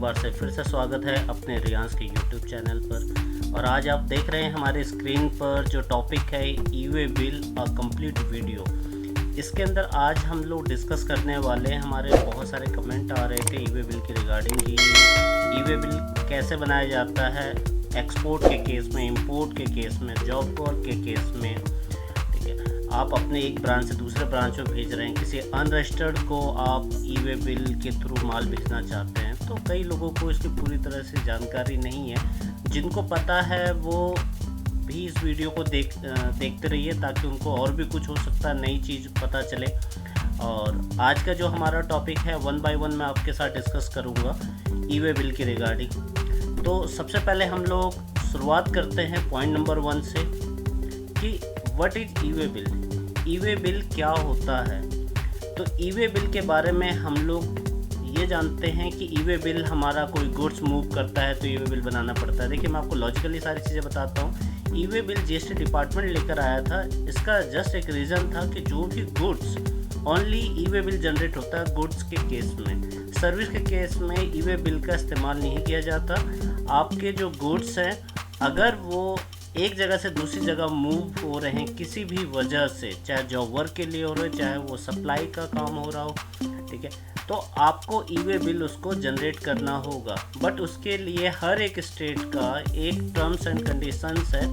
बार से फिर से स्वागत है अपने रियांस के यूट्यूब चैनल पर। और आज आप देख रहे हैं हमारे स्क्रीन पर जो टॉपिक है e-way bill a complete video. इसके अंदर आज हम लोग डिस्कस करने वाले हैं। हमारे बहुत सारे कमेंट आ रहे थे ई-वे बिल की रिगार्डिंग की ई-वे बिल कैसे बनाया जाता है एक्सपोर्ट के केस में, इंपोर्ट के केस में, जॉब वर्क के केस में। आप अपने एक ब्रांच से दूसरे ब्रांच में भेज रहे हैं, किसी अनरजिस्टर्ड को आप ई-वे बिल के थ्रू माल भेजना चाहते हैं, तो कई लोगों को इसकी पूरी तरह से जानकारी नहीं है। जिनको पता है वो भी इस वीडियो को देखते रहिए ताकि उनको और भी कुछ हो सकता है नई चीज़ पता चले। और आज का जो हमारा टॉपिक है 1 बाय 1 मैं आपके साथ डिस्कस करूँगा ई-वे बिल की रिगार्डिंग। तो सबसे पहले हम लोग शुरुआत करते हैं पॉइंट नंबर 1 से कि what is e-way bill. E-way bill क्या होता है? तो ई-वे बिल के बारे में हम लोग ये जानते हैं कि ई-वे बिल हमारा कोई गुड्स मूव करता है तो ई-वे बिल बनाना पड़ता है। देखिए मैं आपको लॉजिकली सारी चीज़ें बताता हूँ। ई-वे बिल जीएसटी डिपार्टमेंट लेकर आया था। इसका जस्ट एक रीज़न था कि जो भी goods only e-way bill generate होता है गुड्स के केस में। सर्विस के केस में ई-वे बिल का इस्तेमाल नहीं किया जाता। आपके जो गुड्स हैं अगर वो एक जगह से दूसरी जगह मूव हो रहे हैं किसी भी वजह से, चाहे जॉब वर्क के लिए हो रहे हो, चाहे वो सप्लाई का काम हो रहा हो, ठीक है, तो आपको ई-वे बिल उसको जनरेट करना होगा। बट उसके लिए हर एक स्टेट का एक टर्म्स एंड कंडीशंस है।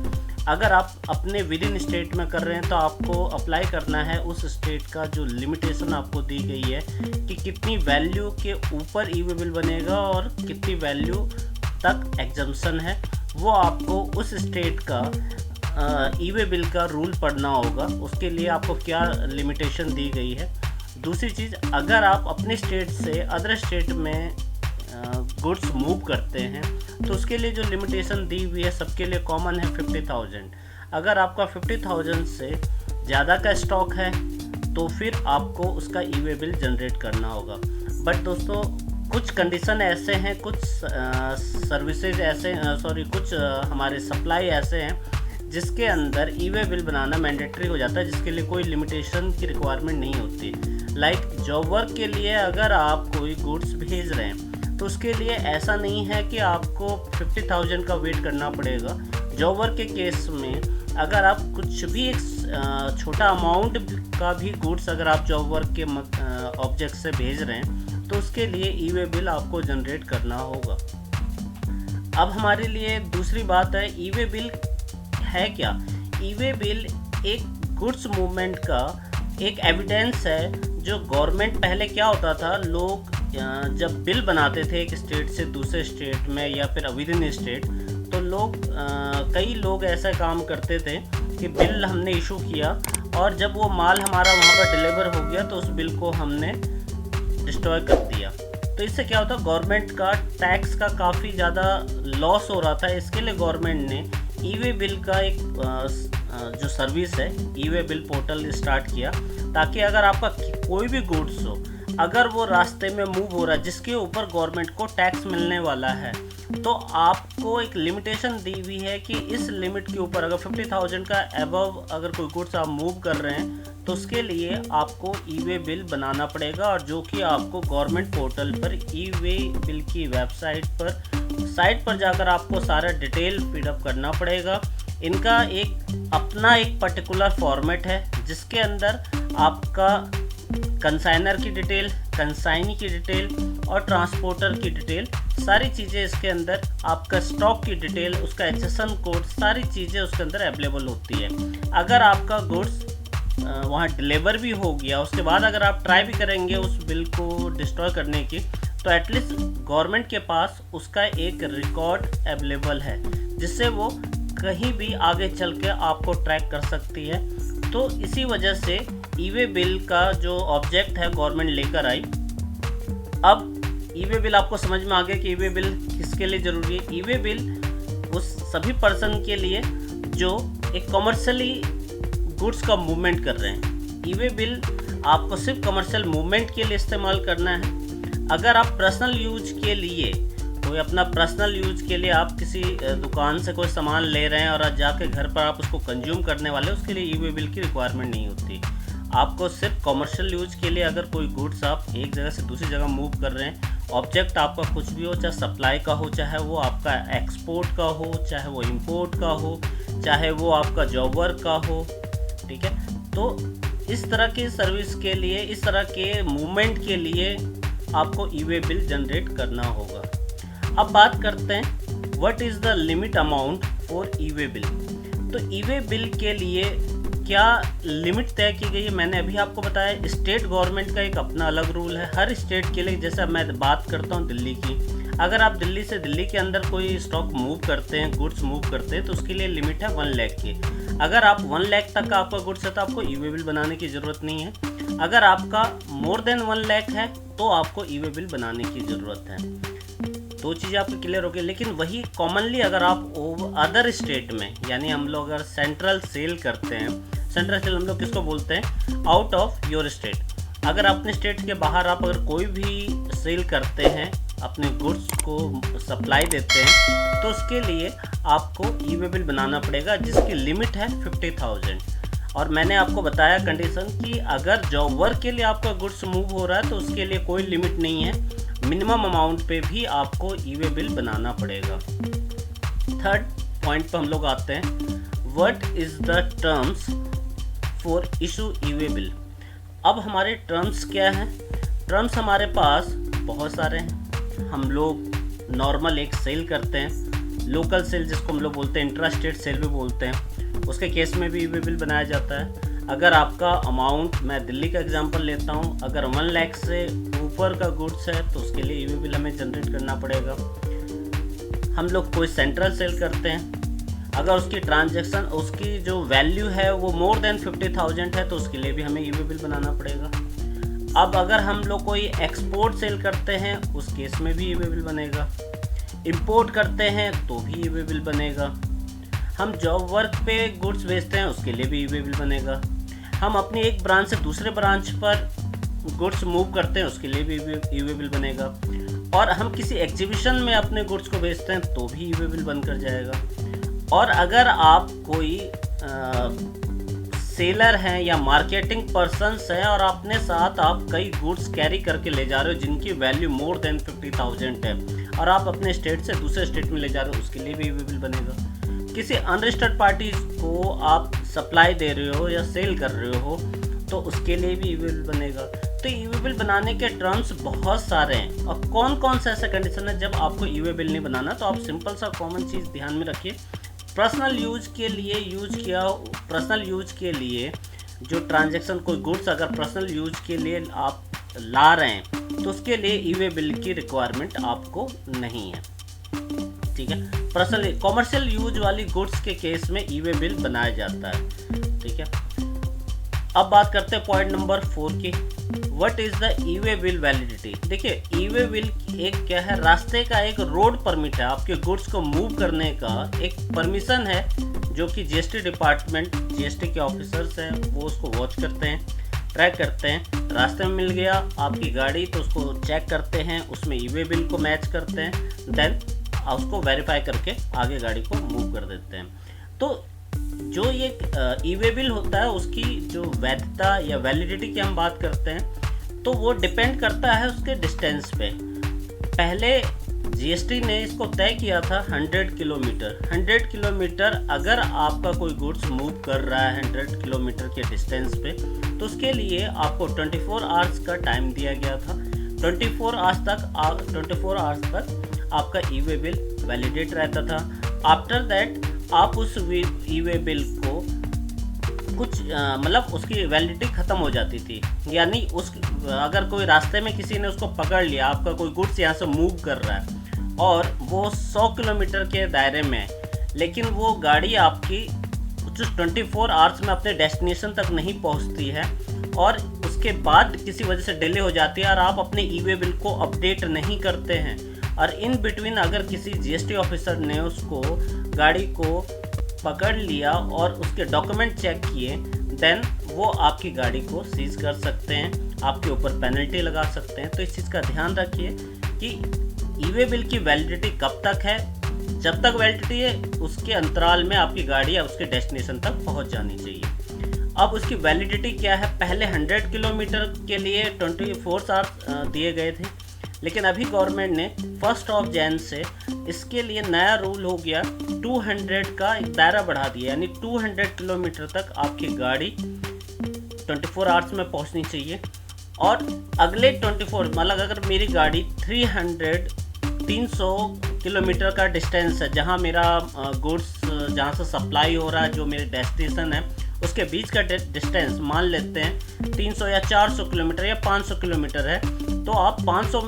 अगर आप अपने विद इन स्टेट में कर रहे हैं तो आपको अप्लाई करना है उस स्टेट का जो लिमिटेशन आपको दी गई है कि कितनी वैल्यू के ऊपर ई-वे बिल बनेगा और कितनी वैल्यू तक एग्जम्पशन है, वो आपको उस स्टेट का ई-वे बिल का रूल पढ़ना होगा। उसके लिए आपको क्या लिमिटेशन दी गई है। दूसरी चीज़, अगर आप अपने स्टेट से अदर स्टेट में गुड्स मूव करते हैं तो उसके लिए जो लिमिटेशन दी हुई है सबके लिए कॉमन है 50,000। अगर आपका 50,000 से ज़्यादा का स्टॉक है तो फिर आपको उसका ई-वे बिल जनरेट करना होगा। बट दोस्तों कुछ कंडीशन ऐसे हैं, कुछ सर्विसेज ऐसे कुछ हमारे सप्लाई ऐसे हैं जिसके अंदर ई-वे बिल बनाना मैंडेटरी हो जाता है, जिसके लिए कोई लिमिटेशन की रिक्वायरमेंट नहीं होती। लाइक जॉब वर्क के लिए अगर आप कोई गुड्स भेज रहे हैं तो उसके लिए ऐसा नहीं है कि आपको 50,000 का वेट करना पड़ेगा। जॉब वर्क के केस में अगर आप कुछ भी एक छोटा अमाउंट का भी गुड्स अगर आप जॉब वर्क के ऑब्जेक्ट से भेज रहे हैं तो उसके लिए ई-वे बिल आपको जनरेट करना होगा। अब हमारे लिए दूसरी बात है ई-वे बिल है क्या। ई-वे बिल एक गुड्स मूवमेंट का एक एविडेंस है जो गवर्नमेंट, पहले क्या होता था, लोग जब बिल बनाते थे एक स्टेट से दूसरे स्टेट में या फिर विद इन स्टेट, तो लोग कई लोग ऐसा काम करते थे कि बिल हमने इशू किया और जब वो माल हमारा वहाँ पर डिलीवर हो गया तो उस बिल को हमने डिस्ट्रॉय कर दिया। तो इससे क्या होता, गवर्नमेंट का टैक्स का काफ़ी ज़्यादा लॉस हो रहा था। इसके लिए गवर्नमेंट ने ई-वे बिल का एक जो सर्विस है ई-वे बिल पोर्टल स्टार्ट किया, ताकि अगर आपका कोई भी गुड्स हो, अगर वो रास्ते में मूव हो रहा है जिसके ऊपर गवर्नमेंट को टैक्स मिलने वाला है, तो आपको एक लिमिटेशन दी हुई है कि इस लिमिट के ऊपर अगर 50,000 का अबव अगर कोई गुड्स आप मूव कर रहे हैं तो उसके लिए आपको ई-वे बिल बनाना पड़ेगा, और जो कि आपको गवर्नमेंट पोर्टल पर ई-वे बिल की वेबसाइट पर जाकर आपको सारा डिटेल फीडअप करना पड़ेगा। इनका एक अपना एक पर्टिकुलर फॉर्मेट है जिसके अंदर आपका कंसाइनर की डिटेल, कंसाइनी की डिटेल और ट्रांसपोर्टर की डिटेल, सारी चीज़ें इसके अंदर, आपका स्टॉक की डिटेल, उसका HSN कोड, सारी चीज़ें उसके अंदर अवेलेबल होती है। अगर आपका गुड्स वहाँ डिलीवर भी हो गया, उसके बाद अगर आप ट्राई भी करेंगे उस बिल को डिस्ट्रॉय करने की, तो एटलीस्ट गवर्नमेंट के पास उसका एक रिकॉर्ड अवेलेबल है जिससे वो कहीं भी आगे चल के आपको ट्रैक कर सकती है। तो इसी वजह से ई-वे बिल का जो ऑब्जेक्ट है गवर्नमेंट लेकर आई। अब ई-वे बिल आपको समझ में आ गया कि ई-वे बिल किसके लिए ज़रूरी है। ई-वे बिल उस सभी पर्सन के लिए जो एक कमर्शियली गुड्स का मूवमेंट कर रहे हैं। ई-वे बिल आपको सिर्फ कमर्शियल मूवमेंट के लिए इस्तेमाल करना है। अगर आप पर्सनल यूज के लिए, कोई अपना पर्सनल यूज के लिए आप किसी दुकान से कोई सामान ले रहे हैं और आज जाके घर पर आप उसको कंज्यूम करने वाले, उसके लिए ई-वे बिल की रिक्वायरमेंट नहीं होती। आपको सिर्फ कमर्शियल यूज के लिए अगर कोई गुड्स आप एक जगह से दूसरी जगह मूव कर रहे हैं ऑब्जेक्ट आपका कुछ भी हो, चाहे सप्लाई का हो, चाहे वो आपका एक्सपोर्ट का हो, चाहे वो इंपोर्ट का हो, चाहे वो आपका जॉब वर्क का हो, ठीक है। तो इस तरह की सर्विस के लिए, इस तरह के मूवमेंट के लिए आपको ई वे बिल जनरेट करना होगा। अब बात करते हैं what is the limit amount for E way bill. तो ई वे बिल के लिए क्या लिमिट तय की गई है, मैंने अभी आपको बताया। स्टेट गवर्नमेंट का एक अपना अलग रूल है हर स्टेट के लिए। जैसा मैं बात करता हूँ दिल्ली की, अगर आप दिल्ली से दिल्ली के अंदर कोई स्टॉक मूव करते हैं, गुड्स मूव करते हैं, तो उसके लिए लिमिट है 1 लाख की। अगर आप 1 लाख तक का आपका गुड्स है तो आपको ई वे बिल बनाने की ज़रूरत नहीं है। अगर आपका मोर देन 1 लाख है तो आपको ई वे बिल बनाने की ज़रूरत है। 2 चीज़ें आपको क्लियर हो गई। लेकिन वही कॉमनली अगर आप अदर स्टेट में, यानी हम लोग अगर सेंट्रल सेल करते हैं, सेंट्रल सेल हम लोग किसको बोलते हैं, आउट ऑफ योर स्टेट। अगर अपने स्टेट के बाहर आप अगर कोई भी सेल करते हैं, अपने गुड्स को सप्लाई देते हैं, तो उसके लिए आपको ई वे बिल बनाना पड़ेगा जिसकी लिमिट है 50,000। और मैंने आपको बताया कंडीशन कि अगर जॉब वर्क के लिए आपका गुड्स मूव हो रहा है तो उसके लिए कोई लिमिट नहीं है, मिनिमम अमाउंट पे भी आपको ई वे बिल बनाना पड़ेगा। थर्ड पॉइंट पर हम लोग आते हैं, what is the terms for issue E way bill. अब हमारे टर्म्स क्या हैं? टर्म्स हमारे पास बहुत सारे हैं। हम लोग नॉर्मल एक सेल करते हैं, लोकल सेल जिसको हम लोग बोलते हैं, इंट्रा स्टेट सेल भी बोलते हैं, उसके केस में भी ई वे बिल बनाया जाता है। अगर आपका अमाउंट, मैं दिल्ली का एग्जांपल लेता हूँ, अगर 1 लाख से ऊपर का गुड्स है तो उसके लिए ई वे बिल हमें जनरेट करना पड़ेगा। हम लोग कोई सेंट्रल सेल करते हैं, अगर उसकी ट्रांजैक्शन, उसकी जो वैल्यू है वो मोर देन 50,000 है तो उसके लिए भी हमें ई वे बिल बनाना पड़ेगा। अब अगर हम लोग कोई एक्सपोर्ट सेल करते हैं उस केस में भी ई वे बिल बनेगा। इंपोर्ट करते हैं तो भी ई वे बिल बनेगा। हम जॉब वर्क पे गुड्स बेचते हैं उसके लिए भी ई वे बिल बनेगा। हम अपनी एक ब्रांच से दूसरे ब्रांच पर गुड्स मूव करते हैं उसके लिए भी ई वे बिल बनेगा। और हम किसी एग्जीबिशन में अपने गुड्स को बेचते हैं तो भी ई वे बिल बनकर जाएगा। और अगर आप कोई सेलर हैं या मार्केटिंग पर्सन्स हैं और अपने साथ आप कई गुड्स कैरी करके ले जा रहे हो जिनकी वैल्यू मोर देन 50,000 है और आप अपने स्टेट से दूसरे स्टेट में ले जा रहे हो, उसके लिए भी ई वे बिल बनेगा। किसी अनरजिस्टर्ड पार्टी को आप सप्लाई दे रहे हो या सेल कर रहे हो तो उसके लिए भी ई वे बिल बनेगा। तो ई वे बिल बनाने के टर्म्स बहुत सारे हैं। और कौन कौन सा ऐसा कंडीशन है जब आपको ई वे बिल नहीं बनाना, तो आप सिंपल सा कॉमन चीज़ ध्यान में रखिए। पर्सनल यूज के लिए जो ट्रांजैक्शन, कोई गुड्स अगर पर्सनल यूज के लिए आप ला रहे हैं तो उसके लिए ई वे बिल की रिक्वायरमेंट आपको नहीं है, ठीक है। पर्सनल कॉमर्शियल यूज वाली गुड्स के केस में ई वे बिल बनाया जाता है, ठीक है। अब बात करते हैं पॉइंट नंबर 4 की, what is the E way bill validity. देखिए, ई वे बिल एक क्या है, रास्ते का एक रोड परमिट है, आपके गुड्स को मूव करने का एक परमिशन है जो कि जीएसटी डिपार्टमेंट, जीएसटी के ऑफिसर्स हैं वो उसको वॉच करते हैं, ट्रैक करते हैं। रास्ते में मिल गया आपकी गाड़ी तो उसको चेक करते हैं, उसमें ई वे बिल को मैच करते हैं, देन उसको वेरीफाई करके आगे गाड़ी को मूव कर देते हैं। तो जो ये ई वे बिल होता है उसकी जो वैधता या वैलिडिटी की हम बात करते हैं तो वो डिपेंड करता है उसके डिस्टेंस पे। पहले जीएसटी ने इसको तय किया था 100 किलोमीटर। 100 किलोमीटर अगर आपका कोई गुड्स मूव कर रहा है 100 किलोमीटर के डिस्टेंस पे तो उसके लिए आपको 24 आवर्स का टाइम दिया गया था। 24 आवर्स तक आपका ई वे बिल वैलिडेट रहता था। आफ्टर दैट आप उस ई वे बिल को कुछ मतलब उसकी वैलिडिटी ख़त्म हो जाती थी। यानी अगर कोई रास्ते में किसी ने उसको पकड़ लिया, आपका कोई गुड्स यहाँ से मूव कर रहा है और वो 100 किलोमीटर के दायरे में है, लेकिन वो गाड़ी आपकी जो 24 आवर्स में अपने डेस्टिनेशन तक नहीं पहुँचती है और उसके बाद किसी वजह से डिले हो जाती है और आप अपने ई वे बिल को अपडेट नहीं करते हैं और इन बिटवीन अगर किसी जीएसटी ऑफिसर ने उसको गाड़ी को पकड़ लिया और उसके डॉक्यूमेंट चेक किए, देन वो आपकी गाड़ी को सीज कर सकते हैं, आपके ऊपर पेनल्टी लगा सकते हैं। तो इस चीज़ का ध्यान रखिए कि ई वे बिल की वैलिडिटी कब तक है। जब तक वैलिडिटी है उसके अंतराल में आपकी गाड़ी या उसके डेस्टिनेशन तक पहुंच जानी चाहिए। अब उसकी वैलिडिटी क्या है, पहले 100 किलोमीटर के लिए 24 आवर्स दिए गए थे, लेकिन अभी गवर्नमेंट ने 1 जनवरी से इसके लिए नया रूल हो गया, 200 का एक दायरा बढ़ा दिया, यानी 200 किलोमीटर तक आपकी गाड़ी 24 आवर्स में पहुंचनी चाहिए। और अगले 24 मतलब अगर मेरी गाड़ी 300 किलोमीटर का डिस्टेंस है, जहां मेरा गुड्स जहां से सप्लाई हो रहा है, जो मेरे डेस्टिनेशन है उसके बीच का डिस्टेंस मान लेते हैं 300 या 400 किलोमीटर या 500 किलोमीटर है, तो आप 500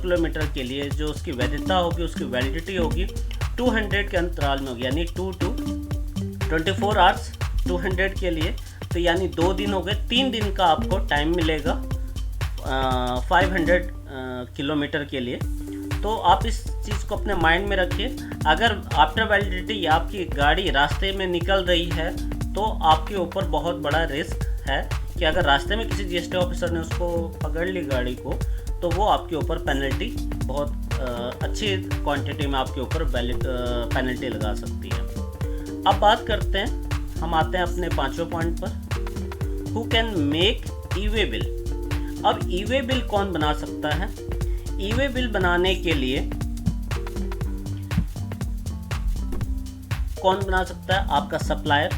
किलोमीटर के लिए जो उसकी वैधता होगी, उसकी वैलिडिटी होगी 200 के अंतराल में होगी, यानी 2 to 24 आवर्स 200 के लिए। तो यानी 2 दिन हो गए, 3 दिन का आपको टाइम मिलेगा 500 किलोमीटर के लिए। तो आप इस चीज़ को अपने माइंड में रखिए। अगर आफ्टर वैलिडिटी आपकी गाड़ी रास्ते में निकल रही है तो आपके ऊपर बहुत बड़ा रिस्क है कि अगर रास्ते में किसी जीएसटी ऑफिसर ने उसको पकड़ ली गाड़ी को, तो वो आपके ऊपर पेनल्टी बहुत अच्छी क्वांटिटी में आपके ऊपर पेनल्टी लगा सकती है। अब बात करते हैं, हम आते हैं अपने 5वें पॉइंट पर, who can make E way bill. अब ई वे बिल कौन बना सकता है? ई वे बिल बनाने के लिए कौन बना सकता है? आपका सप्लायर,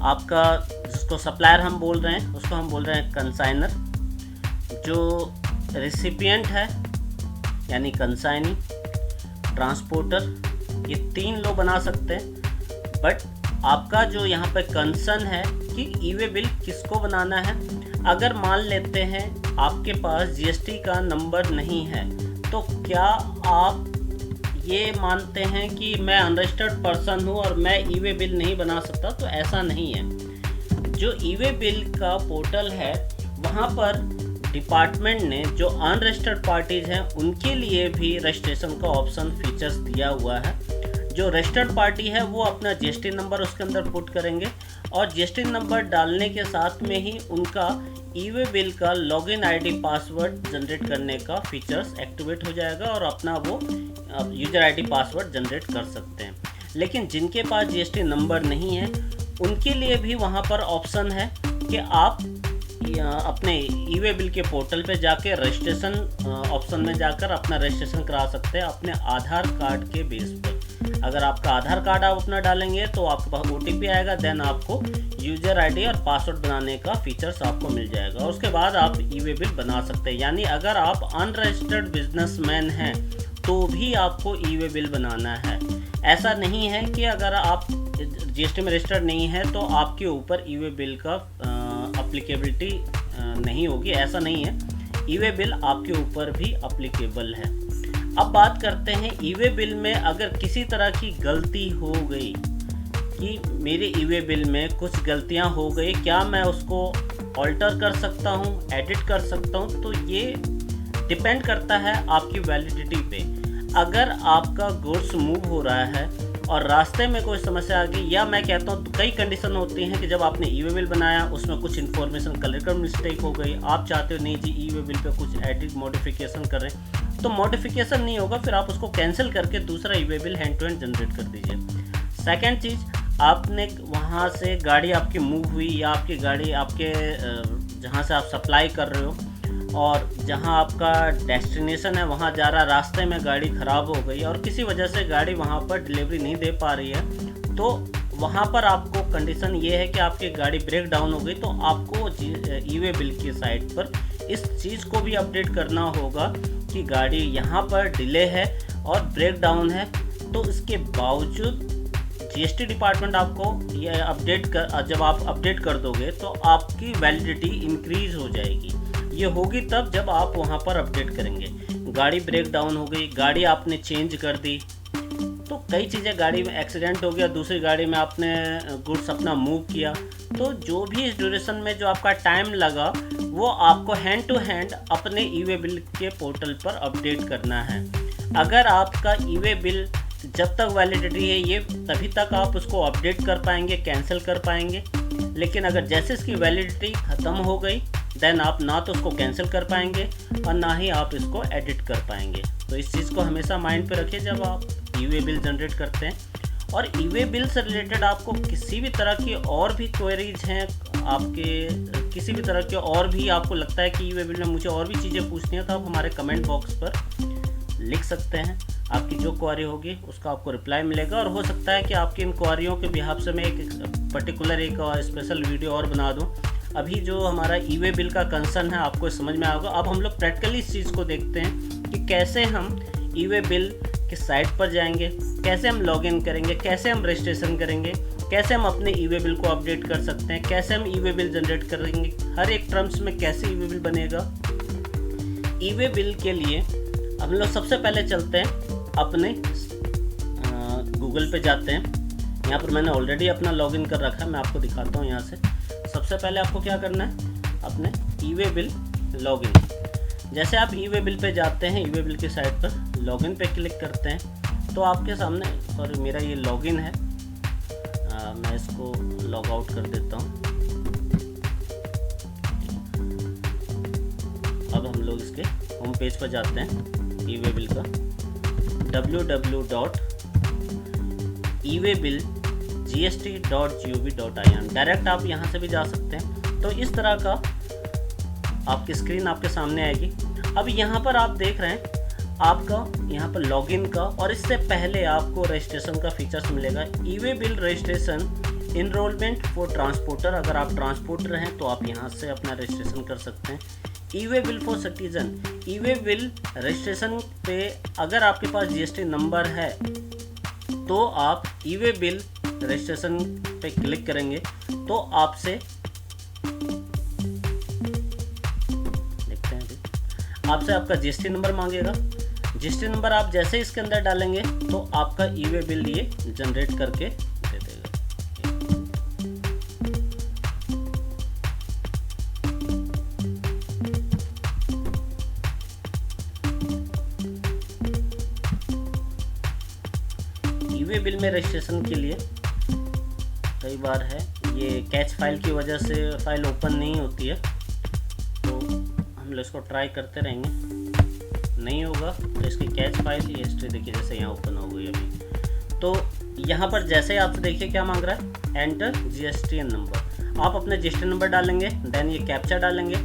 आपका जिसको सप्लायर हम बोल रहे हैं उसको हम बोल रहे हैं कंसाइनर, जो रिसिपिएंट है यानी कंसाइनी, ट्रांसपोर्टर, ये 3 लोग बना सकते हैं। बट आपका जो यहाँ पे कंसर्न है कि ई वे बिल किसको बनाना है। अगर मान लेते हैं आपके पास जीएसटी का नंबर नहीं है, तो क्या आप ये मानते हैं कि मैं अनरजिस्टर्ड पर्सन हूँ और मैं ई वे बिल नहीं बना सकता? तो ऐसा नहीं है। जो ई वे बिल का पोर्टल है वहाँ पर डिपार्टमेंट ने जो अनरजिस्टर्ड पार्टीज हैं उनके लिए भी रजिस्ट्रेशन का ऑप्शन फीचर्स दिया हुआ है। जो रजिस्टर्ड पार्टी है वो अपना जीएसटी नंबर उसके अंदर पुट करेंगे और जीएसटी नंबर डालने के साथ में ही उनका ई वे बिल का लॉगिन आईडी पासवर्ड जनरेट करने का फीचर्स एक्टिवेट हो जाएगा और अपना वो यूजर आईडी पासवर्ड जनरेट कर सकते हैं। लेकिन जिनके पास जीएसटी नंबर नहीं है उनके लिए भी वहाँ पर ऑप्शन है कि आप अपने ई वे बिल के पोर्टल पे जाके रजिस्ट्रेशन ऑप्शन में जाकर अपना रजिस्ट्रेशन करा सकते हैं अपने आधार कार्ड के बेस पर। अगर आपका आधार कार्ड आप अपना डालेंगे तो आपके पास OTP आएगा, देन आपको यूजर आईडी और पासवर्ड बनाने का फीचर्स आपको मिल जाएगा और उसके बाद आप ई वे बिल बना सकते हैं। यानी अगर आप अनरजिस्टर्ड बिजनेसमैन हैं तो भी आपको ई वे बिल बनाना है। ऐसा नहीं है कि अगर आप जीएसटी में रजिस्टर्ड नहीं है तो आपके ऊपर ई वे बिल का अप्लीकेबिलिटी नहीं होगी, ऐसा नहीं है। ई वे बिल आपके ऊपर भी अप्लीकेबल है। अब बात करते हैं ई वे बिल में अगर किसी तरह की गलती हो गई कि मेरे ई वे बिल में कुछ गलतियां हो गई, क्या मैं उसको ऑल्टर कर सकता हूं, एडिट कर सकता हूं? तो ये डिपेंड करता है आपकी वैलिडिटी पे। अगर आपका गुड्स मूव हो रहा है और रास्ते में कोई समस्या आ गई, या मैं कहता हूँ कई कंडीशन होती हैं कि जब आपने ई वे बिल बनाया उसमें कुछ इन्फॉर्मेशन क्लियर मिस्टेक हो गई, आप चाहते हो नहीं जी ई वे बिल पे कुछ एडिट मॉडिफिकेशन करें, तो मॉडिफिकेशन नहीं होगा, फिर आप उसको कैंसिल करके दूसरा E way bill hand to hand generate कर दीजिए। सेकेंड चीज़, आपने वहाँ से गाड़ी आपकी मूव हुई या आपकी गाड़ी आपके जहाँ से आप सप्लाई कर रहे हो और जहाँ आपका डेस्टिनेशन है वहाँ जा रहा, रास्ते में गाड़ी ख़राब हो गई और किसी वजह से गाड़ी वहाँ पर डिलीवरी नहीं दे पा रही है, तो वहाँ पर आपको कंडीशन ये है कि आपकी गाड़ी ब्रेक डाउन हो गई, तो आपको ई वे बिल की साइट पर इस चीज़ को भी अपडेट करना होगा कि गाड़ी यहाँ पर डिले है और ब्रेक डाउन है। तो इसके बावजूद जीएसटी डिपार्टमेंट आपको ये जब आप अपडेट कर दोगे तो आपकी वैलिडिटी इंक्रीज़ हो जाएगी। ये होगी तब जब आप वहाँ पर अपडेट करेंगे। गाड़ी ब्रेक डाउन हो गई, गाड़ी आपने चेंज कर दी, तो कई चीज़ें, गाड़ी में एक्सीडेंट हो गया, दूसरी गाड़ी में आपने गुड्स अपना मूव किया, तो जो भी इस ड्यूरेशन में जो आपका टाइम लगा वो आपको हैंड टू हैंड अपने ई वे बिल के पोर्टल पर अपडेट करना है। अगर आपका ई वे बिल जब तक वैलिडिटी है ये तभी तक आप उसको अपडेट कर पाएंगे, कैंसिल कर पाएंगे, लेकिन अगर जैसे इसकी वैलिडिटी ख़त्म हो गई देन आप ना तो उसको कैंसिल कर पाएंगे और ना ही आप इसको एडिट कर पाएंगे। तो इस चीज़ को हमेशा माइंड पे रखिए जब आप ई वे बिल जनरेट करते हैं। और ई वे बिल से रिलेटेड आपको किसी भी तरह की और भी क्वेरीज हैं, आपके किसी भी तरह के और भी आपको लगता है कि ई वे बिल में मुझे और भी चीज़ें पूछनी है, तो आप हमारे कमेंट बॉक्स पर लिख सकते हैं। आपकी जो क्वेरी होगी उसका आपको रिप्लाई मिलेगा, और हो सकता है कि आपकी इन क्वेरियों के बिहाफ से मैं एक पर्टिकुलर एक स्पेशल वीडियो और बना दूं। अभी जो हमारा ई वे बिल का कंसर्न है आपको समझ में आएगा। अब हम लोग प्रैक्टिकली इस चीज़ को देखते हैं कि कैसे हम ई वे बिल के साइट पर जाएंगे, कैसे हम लॉगिन करेंगे, कैसे हम रजिस्ट्रेशन करेंगे, कैसे हम अपने ई वे बिल को अपडेट कर सकते हैं, कैसे हम ई वे बिल जनरेट करेंगे, हर एक टर्म्स में कैसे ई वे बिल बनेगा। ई वे बिल के लिए हम लोग सबसे पहले चलते हैं अपने गूगल पे जाते हैं। यहाँ पर मैंने ऑलरेडी अपना लॉगिन कर रखा है, मैं आपको दिखाता हूँ यहाँ से। सबसे पहले आपको क्या करना है, अपने ई वे बिल लॉगिन। जैसे आप ई वे बिल पे जाते हैं, ई वे बिल की साइट पर लॉगिन पे क्लिक करते हैं तो आपके सामने, सॉरी मेरा ये लॉगिन है, मैं इसको लॉग आउट कर देता हूँ। अब हम लोग इसके होम पेज पर जाते हैं ई वे बिल का, www.eWayBillGST.gov.in। डायरेक्ट आप यहाँ से भी जा सकते हैं। तो इस तरह का आपकी स्क्रीन आपके सामने आएगी। अब यहाँ पर आप देख रहे हैं आपका यहाँ पर लॉगिन का, और इससे पहले आपको रजिस्ट्रेशन का फीचर्स मिलेगा। E way bill registration enrolment for transporter, अगर आप ट्रांसपोर्टर हैं तो आप यहाँ से अपना रजिस्ट्रेशन कर सकते हैं। E way bill for citizen, E way bill registration पे अगर आपके पास जीएसटी नंबर है तो आप ई वे बिल रजिस्ट्रेशन पे क्लिक करेंगे तो आपसे देखते हैं आपसे आपका जीएसटी नंबर मांगेगा। जीएसटी नंबर आप जैसे इसके अंदर डालेंगे तो आपका ई वे बिल ये जनरेट करके दे देगा। ई वे बिल में रजिस्ट्रेशन के लिए कई बार है ये कैच फाइल की वजह से फाइल ओपन नहीं होती है, तो हम लोग इसको ट्राई करते रहेंगे। नहीं होगा तो इसकी कैच फाइल ये हिस्ट्री देखिए जैसे यहाँ ओपन हो गई अभी। तो यहाँ पर जैसे आपसे देखिए क्या मांग रहा है, एंटर जीएसटीएन नंबर। आप अपना जीएसटी नंबर डालेंगे, देन ये कैप्चा डालेंगे,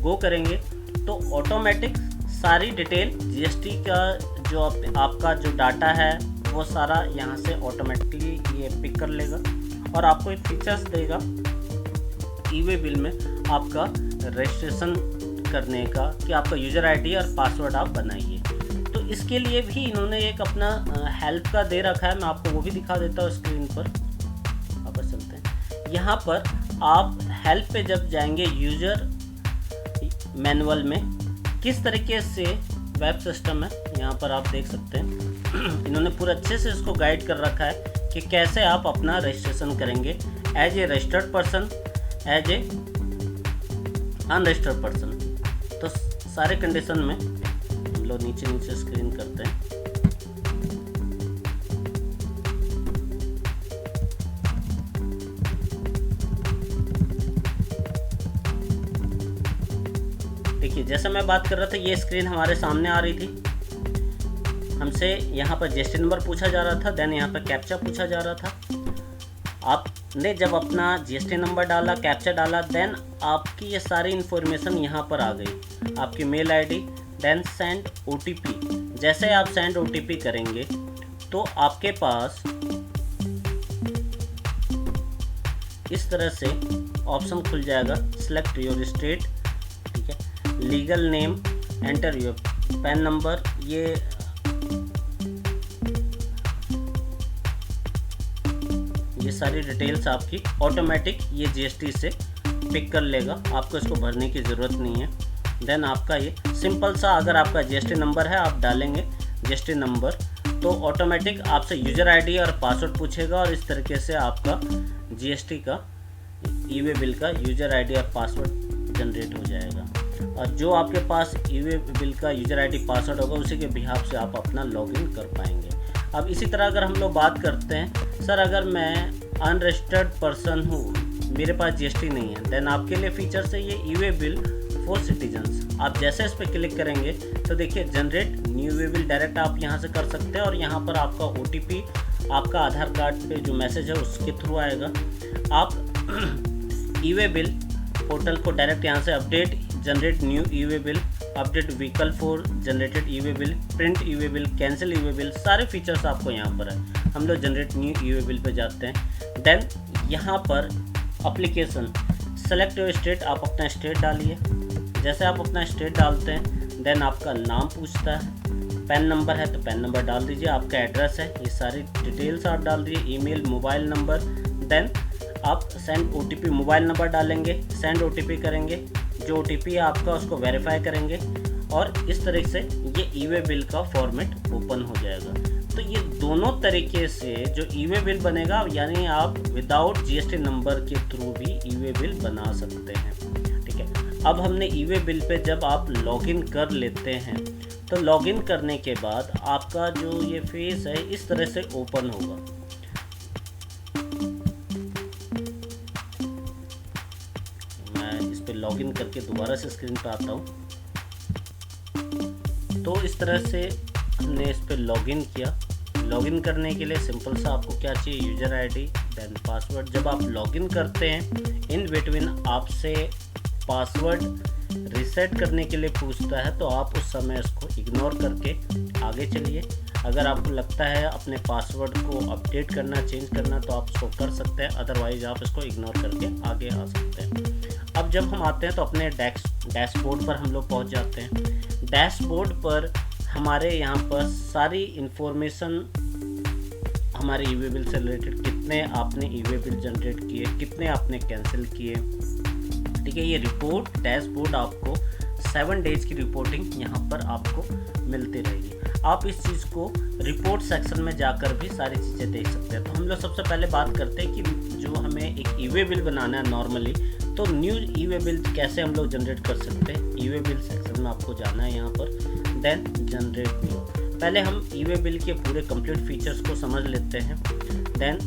गो करेंगे तो ऑटोमेटिक सारी डिटेल जीएसटी का जो आपका जो डाटा है वो सारा यहाँ से ऑटोमेटिकली ये पिक कर लेगा, और आपको एक फीचर्स देगा ई वे बिल में आपका रजिस्ट्रेशन करने का कि आपका यूज़र आईडी और पासवर्ड आप बनाइए। तो इसके लिए भी इन्होंने एक अपना हेल्प का दे रखा है, मैं आपको वो भी दिखा देता हूँ स्क्रीन पर। वापस चलते हैं, यहाँ पर आप हेल्प पे जब जाएंगे यूज़र मैनुअल में किस तरीके से वेब सिस्टम है, यहाँ पर आप देख सकते हैं इन्होंने पूरा अच्छे से इसको गाइड कर रखा है कि कैसे आप अपना रजिस्ट्रेशन करेंगे as a registered person, as a unregistered person. तो सारे कंडीशन में हम लोग नीचे नीचे स्क्रीन करते हैं। देखिए जैसे मैं बात कर रहा था ये स्क्रीन हमारे सामने आ रही थी, हमसे यहाँ पर जीएसटी नंबर पूछा जा रहा था, देन यहाँ पर कैप्चा पूछा जा रहा था। आपने जब अपना जीएसटी नंबर डाला, कैप्चा डाला, देन आपकी ये सारी इन्फॉर्मेशन यहाँ पर आ गई, आपकी mail ID, then send OTP. जैसे आप सेंड ओटीपी करेंगे तो आपके पास इस तरह से ऑप्शन खुल जाएगा, सिलेक्ट योर स्टेट, ठीक है, legal name, enter your pan number. ये सारी डिटेल्स आपकी ऑटोमेटिक ये जीएसटी से पिक कर लेगा, आपको इसको भरने की ज़रूरत नहीं है। देन आपका ये सिंपल सा, अगर आपका जीएसटी नंबर है आप डालेंगे जीएसटी नंबर तो ऑटोमेटिक आपसे यूज़र आईडी और पासवर्ड पूछेगा, और इस तरीके से आपका जीएसटी का ई वे बिल का यूज़र आईडी और पासवर्ड जनरेट हो जाएगा। और जो आपके पास ई वे बिल का यूज़र आईडी पासवर्ड होगा उसी के बिहाफ से आप अपना लॉगिन कर पाएंगे। अब इसी तरह अगर हम लोग बात करते हैं, सर अगर मैं अनरजिस्टर्ड पर्सन हूँ, मेरे पास जीएसटी नहीं है, देन आपके लिए फीचर्स है ये ई वे बिल फॉर सिटीजन्स। आप जैसे इस पर क्लिक करेंगे तो देखिए generate new way bill direct आप यहाँ से कर सकते हैं, और यहाँ पर आपका ओटीपी आपका आधार कार्ड पे जो मैसेज है उसके थ्रू आएगा। आप ई वे बिल पोर्टल को डायरेक्ट यहाँ से update, generate new E way bill, update vehicle for generated E way bill, print E way bill, cancel E way bill, सारे फीचर्स आपको यहाँ पर है। हम लोग जनरेट न्यू ई वे बिल पे जाते हैं। देन यहाँ पर एप्लीकेशन सेलेक्ट योर स्टेट, आप अपना स्टेट डालिए। जैसे आप अपना स्टेट डालते हैं देन आपका नाम पूछता है, पैन नंबर है तो पैन नंबर डाल दीजिए, आपका एड्रेस है, ये सारी डिटेल्स आप डाल दीजिए, ईमेल, मोबाइल नंबर। देन आप सेंड OTP, मोबाइल नंबर डालेंगे, सेंड OTP करेंगे, जो OTP है आपका उसको वेरीफाई करेंगे और इस तरीके से ये ई वे बिल का फॉर्मेट ओपन हो जाएगा। तो ये दोनों तरीके से जो ई वे बिल बनेगा, यानी आप विदाउट GST नंबर के थ्रू भी ई वे बिल बना सकते हैं। ठीक है, अब हमने ई वे बिल पे जब आप लॉगिन कर लेते हैं तो लॉगिन करने के बाद आपका जो ये फेस है इस तरह से ओपन होगा। मैं इस पे लॉगिन करके दोबारा से स्क्रीन पे आता हूँ। तो इस तरह से हमने इस पे लॉगिन किया। लॉगिन करने के लिए सिंपल सा आपको क्या चाहिए, यूज़र आईडी देन पासवर्ड। जब आप लॉगिन करते हैं इन बिटवीन आपसे पासवर्ड रीसेट करने के लिए पूछता है, तो आप उस समय इसको इग्नोर करके आगे चलिए। अगर आपको लगता है अपने पासवर्ड को अपडेट करना, चेंज करना, तो आप इसको कर सकते हैं, अदरवाइज आप इसको इग्नोर करके आगे आ सकते हैं। अब जब हम आते हैं तो अपने डैशबोर्ड पर हम लोग पहुंच जाते हैं। डैशबोर्ड पर हमारे यहाँ पर सारी इन्फॉर्मेशन हमारे ई वे बिल से रिलेटेड, कितने आपने ई वे बिल जनरेट किए, कितने आपने कैंसिल किए। ठीक है, ये रिपोर्ट डैशबोर्ड आपको 7 डेज की रिपोर्टिंग यहाँ पर आपको मिलती रहेगी। आप इस चीज़ को रिपोर्ट सेक्शन में जाकर भी सारी चीज़ें देख सकते हैं। तो हम लोग सबसे पहले बात करते हैं कि जो हमें एक ई वे बिल बनाना है नॉर्मली, तो न्यू ई वे बिल कैसे हम लोग जनरेट कर सकते हैं। ई वे बिल सेक्शन में आपको जाना है यहाँ पर, देन जनरेट न्यू। पहले हम ई वे बिल के पूरे कंप्लीट फीचर्स को समझ लेते हैं। देन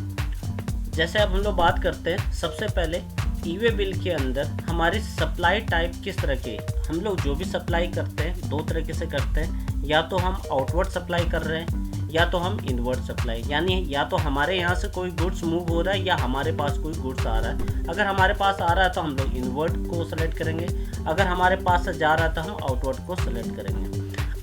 जैसे अब हम लोग बात करते हैं, सबसे पहले ई वे बिल के अंदर हमारी सप्लाई टाइप किस तरह की, हम लोग जो भी सप्लाई करते हैं 2 तरीके से करते हैं। या तो हम आउटवर्ड सप्लाई कर रहे हैं या तो हम इनवर्ड सप्लाई, यानी या तो हमारे यहाँ से कोई गुड्स मूव हो रहा है या हमारे पास कोई गुड्स आ रहा है। अगर हमारे पास आ रहा है तो हम लोग इनवर्ड को सेलेक्ट करेंगे, अगर हमारे पास से जा रहा है तो हम आउटवर्ड को सेलेक्ट करेंगे।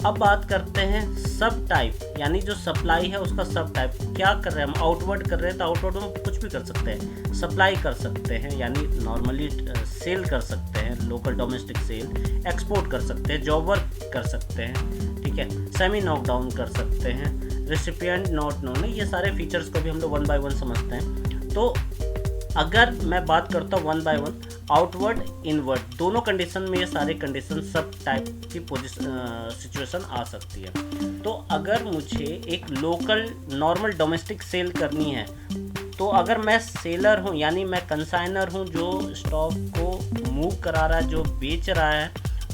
अब बात करते हैं सब टाइप, यानी जो सप्लाई है उसका सब टाइप क्या कर रहे हैं। हम आउटवर्ड कर रहे हैं तो आउटवर्ड में कुछ भी कर सकते हैं, सप्लाई कर सकते हैं यानी नॉर्मली सेल कर सकते हैं, लोकल डोमेस्टिक सेल, एक्सपोर्ट कर सकते हैं, जॉब वर्क कर सकते हैं, ठीक है, सेमी नॉकडाउन कर सकते हैं, रेसिपिएंट नॉट नोन, ये सारे फीचर्स को भी हम लोग 1 बाय 1 समझते हैं। तो अगर मैं बात करता हूँ 1 बाय 1, आउटवर्ड इनवर्ड दोनों कंडीशन में ये सारे कंडीशन सब टाइप की सिचुएशन आ सकती है। तो अगर मुझे एक लोकल नॉर्मल डोमेस्टिक सेल करनी है, तो अगर मैं सेलर हूँ यानी मैं कंसाइनर हूँ जो स्टॉक को मूव करा रहा है, जो बेच रहा है,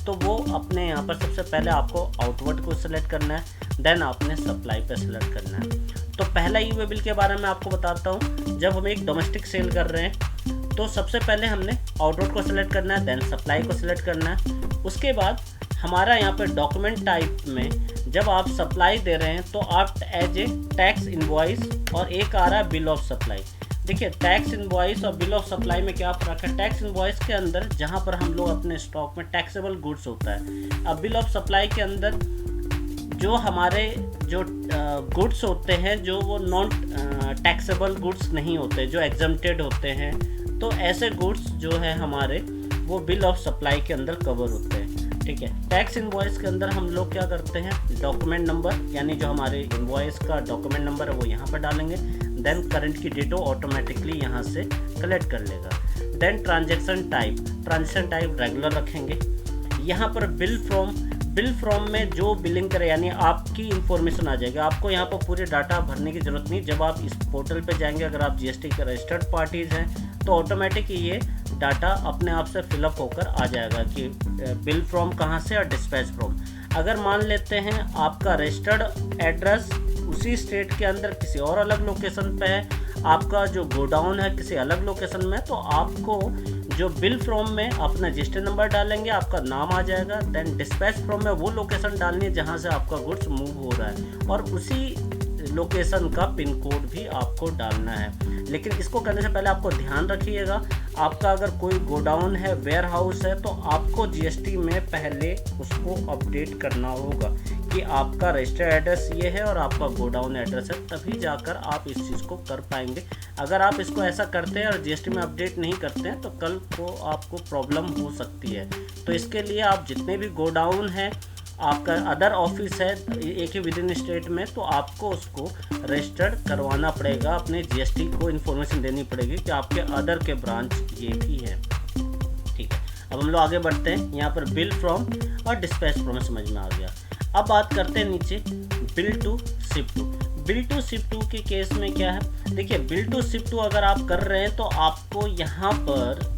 तो वो अपने यहाँ पर सबसे पहले आपको आउटवर्ड को सिलेक्ट करना है, देन आपने सप्लाई पे सिलेक्ट करना है। तो पहला ई वे बिल के बारे में आपको बताता हूँ। जब हम एक डोमेस्टिक सेल कर रहे हैं तो सबसे पहले हमने आउटवर्ड को सिलेक्ट करना है, देन सप्लाई को सिलेक्ट करना है। उसके बाद हमारा यहाँ पर डॉक्यूमेंट टाइप में जब आप सप्लाई दे रहे हैं तो आप एज ए टैक्स इनवॉइस और एक आ रहा है बिल ऑफ सप्लाई। देखिए टैक्स इनवॉइस और बिल ऑफ सप्लाई में क्या फ़र्क है। टैक्स इनवॉइस के अंदर जहाँ पर हम लोग अपने स्टॉक में टैक्सेबल गुड्स होता है, अब बिल ऑफ सप्लाई के अंदर जो हमारे जो गुड्स होते हैं जो वो नॉन टैक्सेबल गुड्स नहीं होते, जो एग्जम्प्टेड होते हैं, तो ऐसे गुड्स जो है हमारे वो बिल ऑफ सप्लाई के अंदर कवर होते हैं। ठीक है, टैक्स इनवॉइस के अंदर हम लोग क्या करते हैं, डॉक्यूमेंट नंबर यानी जो हमारे इनवॉइस का डॉक्यूमेंट नंबर है वो यहाँ पर डालेंगे, देन करंट की डेट ऑटोमेटिकली यहाँ से कलेक्ट कर लेगा। देन ट्रांजैक्शन टाइप रेगुलर रखेंगे। यहाँ पर बिल फ्रॉम में जो बिलिंग करे यानी आपकी इंफॉर्मेशन आ जाएगी। आपको यहाँ पर पूरे डाटा भरने की ज़रूरत नहीं। जब आप इस पोर्टल पे जाएंगे, अगर आप GST के रजिस्टर्ड पार्टीज़ हैं तो ऑटोमेटिक ये डाटा अपने आप से फिलअप होकर आ जाएगा कि बिल फ्रॉम कहाँ से और डिस्पैच फ्रॉम। अगर मान लेते हैं आपका रजिस्टर्ड एड्रेस उसी स्टेट के अंदर किसी और अलग लोकेशन पे है, आपका जो गोडाउन है किसी अलग लोकेशन में, तो आपको जो बिल फ्रॉम में अपना रजिस्टर नंबर डालेंगे, आपका नाम आ जाएगा। देन डिस्पैच फ्रॉम में वो लोकेशन डालनी है जहाँ से आपका गुड्स मूव हो रहा है, और उसी लोकेशन का पिन कोड भी आपको डालना है। लेकिन इसको करने से पहले आपको ध्यान रखिएगा, आपका अगर कोई गोडाउन है, वेयर हाउस है, तो आपको जीएसटी में पहले उसको अपडेट करना होगा कि आपका रजिस्टर्ड एड्रेस ये है और आपका गोडाउन एड्रेस है, तभी जाकर आप इस चीज़ को कर पाएंगे। अगर आप इसको ऐसा करते हैं और जीएसटी में अपडेट नहीं करते हैं तो कल को आपको प्रॉब्लम हो सकती है। तो इसके लिए आप जितने भी गोडाउन हैं, आपका अदर ऑफिस है एक ही विद इन स्टेट में, तो आपको उसको रजिस्टर्ड करवाना पड़ेगा, अपने जीएसटी को इन्फॉर्मेशन देनी पड़ेगी कि आपके अदर के ब्रांच ये भी है। ठीक है, अब हम लोग आगे बढ़ते हैं। यहाँ पर बिल फ्रॉम और डिस्पैच फ्रॉम समझ में आ गया। अब बात करते हैं नीचे bill to ship to. Bill to ship to के केस में क्या है, देखिए बिल टू शिप टू अगर आप कर रहे हैं तो आपको यहाँ पर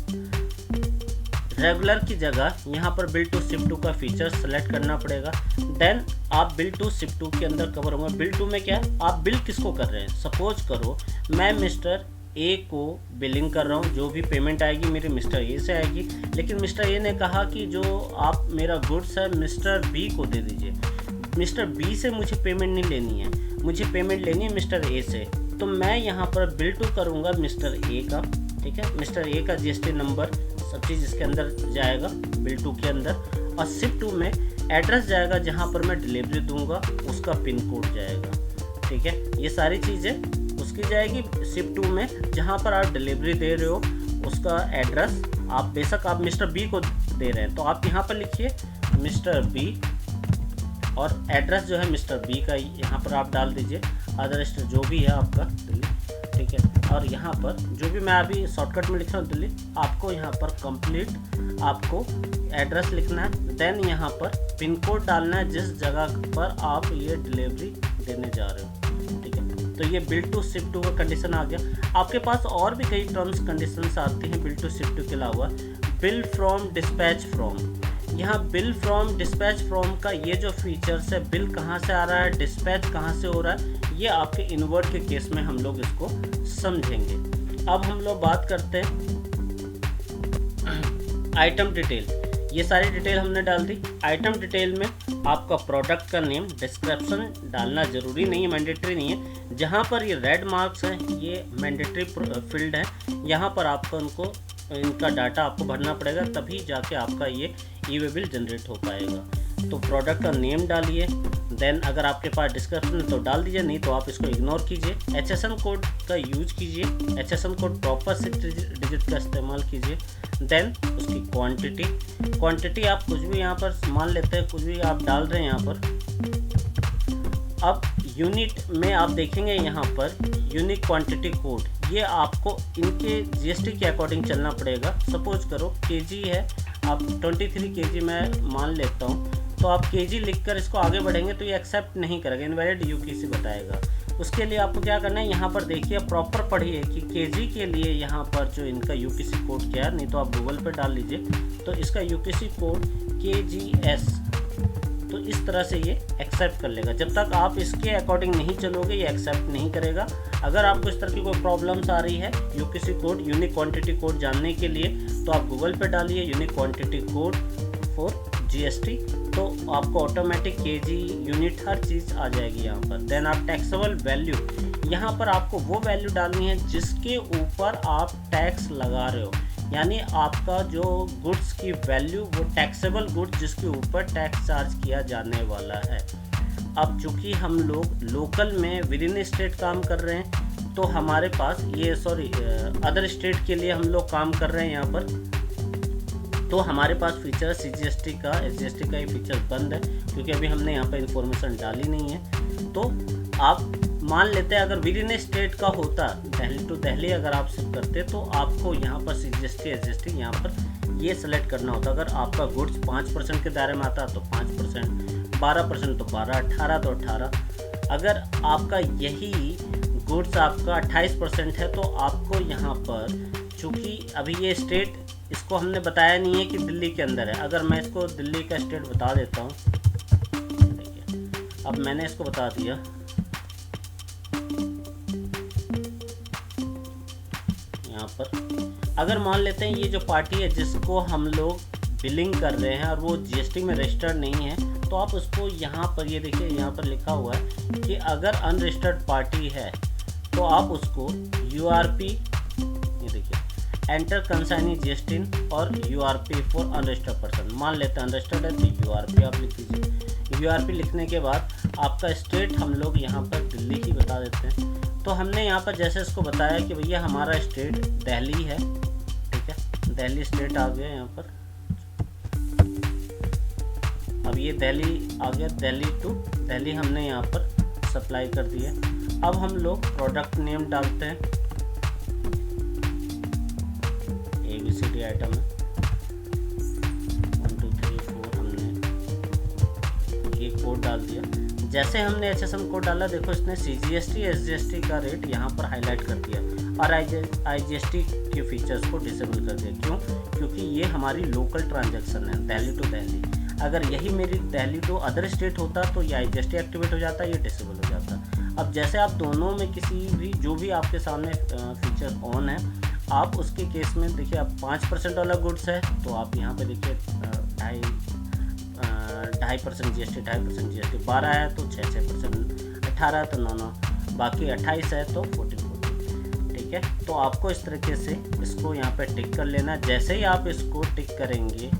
रेगुलर की जगह यहाँ पर बिल टू शिप टू का फीचर सेलेक्ट करना पड़ेगा। देन आप बिल टू शिप टू के अंदर कवर होंगे। बिल टू में क्या है, आप बिल किसको कर रहे हैं। सपोज करो मैं मिस्टर ए को बिलिंग कर रहा हूँ, जो भी पेमेंट आएगी मेरे मिस्टर ए से आएगी, लेकिन मिस्टर ए ने कहा कि जो आप मेरा गुड्स है मिस्टर बी को दे दीजिए। मिस्टर बी से मुझे पेमेंट नहीं लेनी है, मुझे पेमेंट लेनी है मिस्टर ए से। तो मैं यहाँ पर बिल टू करूँगा मिस्टर ए का। ठीक है, मिस्टर ए का जीएसटी नंबर सब चीज़ इसके अंदर जाएगा बिल टू के अंदर, और शिप टू में एड्रेस जाएगा जहाँ पर मैं डिलीवरी दूंगा, उसका पिन कोड जाएगा। ठीक है, ये सारी चीज़ें उसकी जाएगी। शिप टू में जहाँ पर आप डिलीवरी दे रहे हो उसका एड्रेस, आप बेशक आप मिस्टर बी को दे रहे हैं तो आप यहाँ पर लिखिए मिस्टर बी, और एड्रेस जो है मिस्टर बी का यहाँ पर आप डाल दीजिए, अदर स्टेट जो भी है आपका दिल्ली। ठीक है, और यहाँ पर जो भी मैं अभी शॉर्टकट में लिख रहा हूँ दिल्ली, आपको यहाँ पर कंप्लीट आपको एड्रेस लिखना है। देन यहाँ पर पिन कोड डालना है जिस जगह पर आप ये डिलीवरी देने जा रहे हो। ठीक है, तो ये बिल टू शिप टू का कंडीशन आ गया। आपके पास और भी कई टर्म्स कंडीशंस आती हैं बिल टू शिप टू के अलावा। बिल फ्रॉम डिस्पैच फ्रॉम, यहाँ बिल फ्रॉम डिस्पैच फ्रॉम का ये जो फीचर्स है, बिल कहाँ से आ रहा है, डिस्पैच कहाँ से हो रहा है, ये आपके इनवर्ट के केस में हम लोग इसको समझेंगे। अब हम लोग बात करते हैं आइटम डिटेल। ये सारी डिटेल हमने डाल दी। आइटम डिटेल में आपका प्रोडक्ट का नेम, डिस्क्रिप्शन डालना ज़रूरी नहीं है, मैंडेटरी नहीं है। जहाँ पर ये रेड मार्क्स हैं ये मैंडेटरी फील्ड है, यहाँ पर आपको उनको इनका डाटा आपको भरना पड़ेगा, तभी जाके आपका ये ई वे बिल जनरेट हो पाएगा। तो प्रोडक्ट का नेम डालिए, देन अगर आपके पास डिस्क्रिप्शन है तो डाल दीजिए, नहीं तो आप इसको इग्नोर कीजिए। HSN कोड का यूज कीजिए, HSN कोड प्रॉपर 6 डिजिट का इस्तेमाल कीजिए। देन उसकी क्वांटिटी आप कुछ भी यहाँ पर मान लेते हैं, कुछ भी आप डाल रहे हैं यहाँ पर। अब यूनिट में आप देखेंगे यहाँ पर यूनिक क्वांटिटी कोड, ये आपको इनके जीएसटी के अकॉर्डिंग चलना पड़ेगा। सपोज करो केजी है, आप 23 केजी मैं मान लेता हूँ, तो आप केजी लिखकर इसको आगे बढ़ेंगे तो ये एक्सेप्ट नहीं करेगा, इनवैलिड यूकेसी बताएगा। उसके लिए आपको क्या करना है, यहाँ पर देखिए प्रॉपर पढ़िए कि केजी के लिए यहाँ पर जो इनका यूकेसी कोड क्या है, नहीं तो आप गूगल पर डाल लीजिए। तो इसका यूकेसी कोड KGS, तो इस तरह से ये एक्सेप्ट कर लेगा। जब तक आप इसके अकॉर्डिंग नहीं चलोगे ये एक्सेप्ट नहीं करेगा। अगर आपको इस तरह की कोई प्रॉब्लम्स आ रही है यूकेसी कोड, यूनिक क्वांटिटी कोड जानने के लिए, तो आप गूगल पे डालिए unique quantity code for GST, तो आपको ऑटोमेटिक केजी यूनिट हर चीज़ आ जाएगी यहाँ पर। देन आप टैक्सेबल वैल्यू, यहाँ पर आपको वो वैल्यू डालनी है जिसके ऊपर आप टैक्स लगा रहे हो, यानी आपका जो गुड्स की वैल्यू वो टैक्सेबल गुड्स जिसके ऊपर टैक्स चार्ज किया जाने वाला है। अब चूँकि हम लोग लोकल में विद इन स्टेट काम कर रहे हैं, तो हमारे पास ये अदर स्टेट के लिए हम लोग काम कर रहे हैं यहाँ पर, तो हमारे पास फीचर CGST का SGST का ये फीचर बंद है, क्योंकि अभी हमने यहाँ पर इंफॉर्मेशन डाली नहीं है। तो आप मान लेते हैं अगर विद इन स्टेट का होता, दिल्ली टू दिल्ली अगर आप शिफ्ट करते, तो आपको यहाँ पर CGST SGST यहाँ पर ये सेलेक्ट करना होता। अगर आपका गुड्स 5% के दायरे में आता तो 5%, 12% तो 12, 18 तो 18। अगर आपका यही गुड्स आपका 28% है तो आपको यहाँ पर, चूँकि अभी ये स्टेट इसको हमने बताया नहीं है कि दिल्ली के अंदर है, अगर मैं इसको दिल्ली का स्टेट बता देता हूँ, देखिए अब मैंने इसको बता दिया। यहाँ पर अगर मान लेते हैं ये जो पार्टी है जिसको हम लोग बिलिंग कर रहे हैं और वो GST में रजिस्टर्ड नहीं है, तो तो आप उसको यहाँ पर, ये देखिए यहाँ पर लिखा हुआ है कि अगर अनरजिस्टर्ड पार्टी है तो आप उसको URP, ये देखिए एंटर कंसाइनी GST और URP फॉर अनरजिस्टर्ड पर्सन। मान लेते हैं अनरजिस्टर्ड है तो URP आप लिख दीजिए। URP लिखने के बाद आपका स्टेट हम लोग यहाँ पर दिल्ली ही बता देते हैं। तो हमने यहाँ पर जैसे इसको बताया कि भैया हमारा स्टेट दिल्ली है, ठीक है, दिल्ली स्टेट आ गया यहाँ पर। अब ये दिल्ली आ गया, दिल्ली टू दिल्ली हमने यहाँ पर सप्लाई कर दिया। अब हम लोग प्रोडक्ट नेम डालते हैं, ABCD आइटम है 1 2 3 4, हमने ये कोड डाल दिया। जैसे हमने HSM कोड डाला, देखो इसने CGST SGST का रेट यहाँ पर हाईलाइट कर दिया और IGST के फीचर्स को डिसेबल कर दिया। क्यों? क्योंकि ये हमारी लोकल ट्रांजैक्शन है, दिल्ली टू दिल्ली। अगर यही मेरी दिल्ली टू अदर स्टेट होता तो ये IGST एक्टिवेट हो जाता, ये डिसेबल हो जाता। अब जैसे आप दोनों में किसी भी, जो भी आपके सामने फीचर ऑन है, आप उसके केस में देखिए, आप 5% वाला गुड्स है तो आप यहाँ पे देखिए 2.5% GST, 2.5% GST, 12 है तो 6%, 18 है तो 9, बाकी 28 है तो 14, ठीक है। तो आपको इस तरीके से इसको यहाँ पे टिक कर लेना। जैसे ही आप इसको टिक करेंगे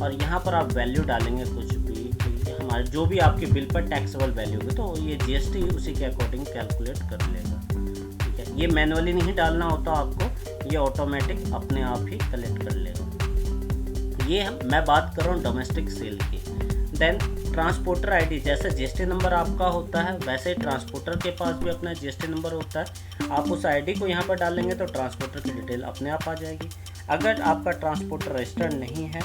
और यहाँ पर आप वैल्यू डालेंगे कुछ भी, तो हमारे जो भी आपके बिल पर टैक्सेबल वैल्यू होगी तो ये GST उसी के अकॉर्डिंग कैलकुलेट कर लेगा, ठीक है। ये मैनुअली नहीं डालना होता आपको, ये ऑटोमेटिक अपने आप ही कलेक्ट कर लेगा। ये मैं बात कर रहा हूँ डोमेस्टिक सेल की। देन ट्रांसपोर्टर ID, जैसे GST नंबर आपका होता है वैसे ही ट्रांसपोर्टर के पास भी अपना GST नंबर होता है। आप उस ID को यहाँ पर डालेंगे तो ट्रांसपोर्टर की डिटेल अपने आप आ जाएगी। अगर आपका ट्रांसपोर्टर रजिस्टर्ड नहीं है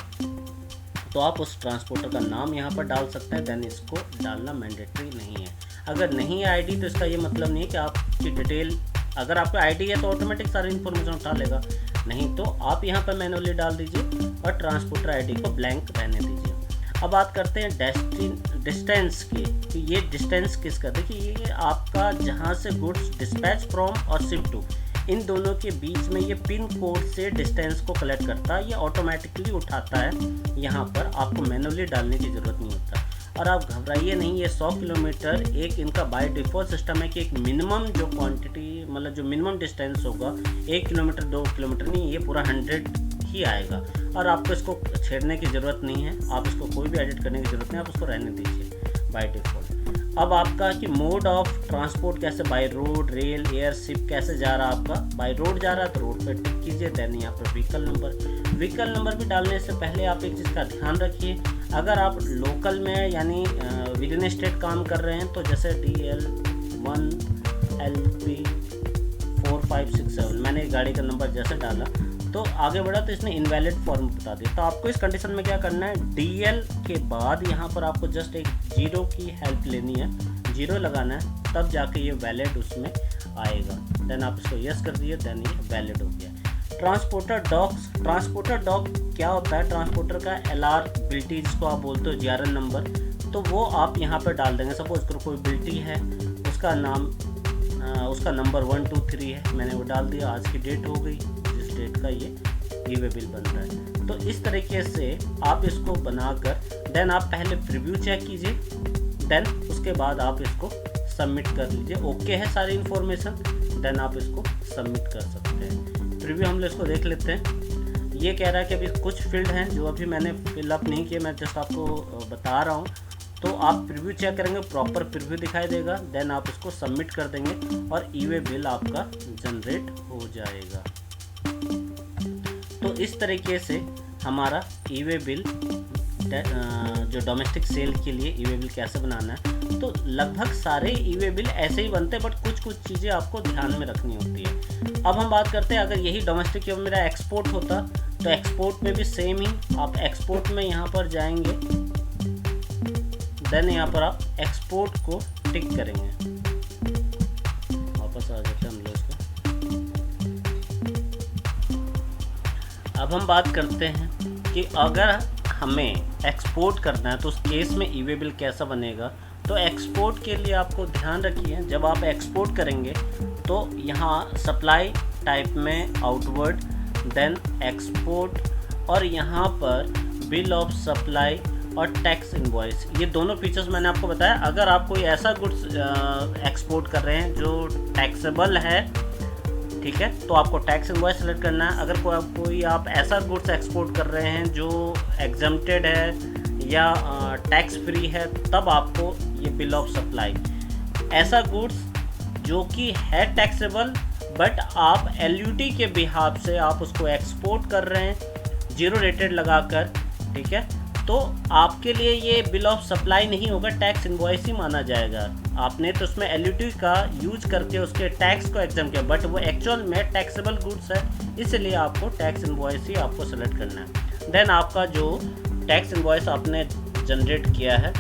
तो आप उस ट्रांसपोर्टर का नाम यहाँ पर डाल सकते हैं। देन इसको डालना मैंडेटरी नहीं है। अगर नहीं है ID तो इसका ये मतलब नहीं है कि आपकी डिटेल, अगर आपका ID है तो ऑटोमेटिक सारी इन्फॉर्मेशन उठा लेगा, नहीं तो आप यहाँ पर मैनुअली डाल दीजिए और ट्रांसपोर्टर ID को ब्लैंक रहने दीजिए। अब बात करते हैं डिस्टेंस की, कि ये डिस्टेंस किसका, देखिए ये आपका जहाँ से गुड्स डिस्पैच फ्रॉम और शिप टू, इन दोनों के बीच में ये पिन कोड से डिस्टेंस को कलेक्ट करता है, ये ऑटोमेटिकली उठाता है। यहाँ पर आपको मैनुअली डालने की ज़रूरत नहीं होता। और आप घबराइए नहीं, ये 100 किलोमीटर एक इनका बाय डिफ़ॉल्ट सिस्टम है कि एक मिनिमम जो क्वांटिटी, मतलब जो मिनिमम डिस्टेंस होगा 1 किलोमीटर 2 किलोमीटर नहीं, ये पूरा 100 ही आएगा। और आपको इसको छेड़ने की ज़रूरत नहीं है, आप इसको कोई भी एडिट करने की ज़रूरत नहीं, आप उसको रहने दीजिए बाय डिफ़ॉल्ट। अब आपका कि मोड ऑफ ट्रांसपोर्ट कैसे, by road, rail, air, ship कैसे जा रहा है आपका, बाय रोड जा रहा है तो रोड पे टिक कीजिए। देन यहाँ पर व्हीकल नंबर भी डालने से पहले आप एक चीज़ का ध्यान रखिए, अगर आप लोकल में यानी विद इन स्टेट काम कर रहे हैं तो जैसे DL1 LP 4567 मैंने गाड़ी का नंबर जैसे डाला तो आगे बढ़ा तो इसने इनवैलिड फॉर्म बता दिया। तो आपको इस कंडीशन में क्या करना है, DL के बाद यहाँ पर आपको जस्ट एक 0 की हेल्प लेनी है, 0 लगाना है, तब जाके ये वैलिड उसमें आएगा। देन आप इसको यस कर दिए, देन ये वैलिड हो गया। ट्रांसपोर्टर डॉग क्या होता है, ट्रांसपोर्टर का LR बिल्टी जिसको आप बोलते हो GRN नंबर, तो वो आप यहाँ पर डाल देंगे। सपोज करो कोई बिल्टी है, उसका नाम उसका नंबर 1 2 3 है, मैंने वो डाल दिया, आज की डेट हो गई, जिस डेट का ये ई-वे बिल बन रहा है। तो इस तरीके से आप इसको बनाकर देन आप पहले प्रीव्यू चेक कीजिए, देन उसके बाद आप इसको सबमिट कर लीजिए। ओके है सारी इन्फॉर्मेशन, देन आप इसको सबमिट कर सकते हैं। प्रीव्यू हम लोग इसको देख लेते हैं। ये कह रहा है कि अभी कुछ फील्ड हैं जो अभी मैंने फिलअप नहीं किए, मैं जस्ट आपको बता रहा हूँ। तो आप प्रीव्यू चेक करेंगे, प्रॉपर प्रीव्यू दिखाई देगा, देन आप इसको सबमिट कर देंगे और ई-वे बिल आपका जनरेट हो जाएगा। तो इस तरीके से हमारा ई-वे बिल जो डोमेस्टिक सेल के लिए ई-वे बिल कैसे बनाना है, तो लगभग सारे ई-वे बिल ऐसे ही बनते हैं, बट कुछ चीज़ें आपको ध्यान में रखनी होती है। अब हम बात करते हैं, अगर यही डोमेस्टिक या मेरा एक्सपोर्ट होता तो एक्सपोर्ट में भी सेम ही, आप एक्सपोर्ट में यहाँ पर जाएंगे, देन यहाँ पर आप एक्सपोर्ट को टिक करेंगे। वापस आ जाते हैं हम लोग इसको। अब हम बात करते हैं कि अगर हमें एक्सपोर्ट करना है तो उस केस में ई-वे बिल कैसा बनेगा। तो एक्सपोर्ट के लिए आपको ध्यान रखिए, जब आप एक्सपोर्ट करेंगे तो यहाँ सप्लाई टाइप में आउटवर्ड, देन एक्सपोर्ट, और यहाँ पर बिल ऑफ सप्लाई और टैक्स इनवॉइस, ये दोनों फीचर्स मैंने आपको बताया। अगर आप कोई ऐसा गुड्स एक्सपोर्ट कर रहे हैं जो टैक्सेबल है, ठीक है, तो आपको टैक्स इनवॉइस सेलेक्ट करना है। अगर कोई आप ऐसा गुड्स एक्सपोर्ट कर रहे हैं जो एग्जम्प्टेड है या टैक्स फ्री है, तब आपको ये बिल ऑफ सप्लाई। ऐसा गुड्स जो कि है टैक्सेबल बट आप LUT के बिहाफ से आप उसको एक्सपोर्ट कर रहे हैं जीरो रेटेड लगाकर, ठीक है, तो आपके लिए ये बिल ऑफ सप्लाई नहीं होगा, टैक्स इनवॉइस ही माना जाएगा। आपने तो उसमें LUT का यूज करके उसके टैक्स को एग्जाम किया, बट वो एक्चुअल में टैक्सेबल गुड्स है, इसलिए आपको टैक्स इनवॉइस ही आपको सेलेक्ट करना है। देन आपका जो टैक्स इनवॉइस आपने जनरेट किया है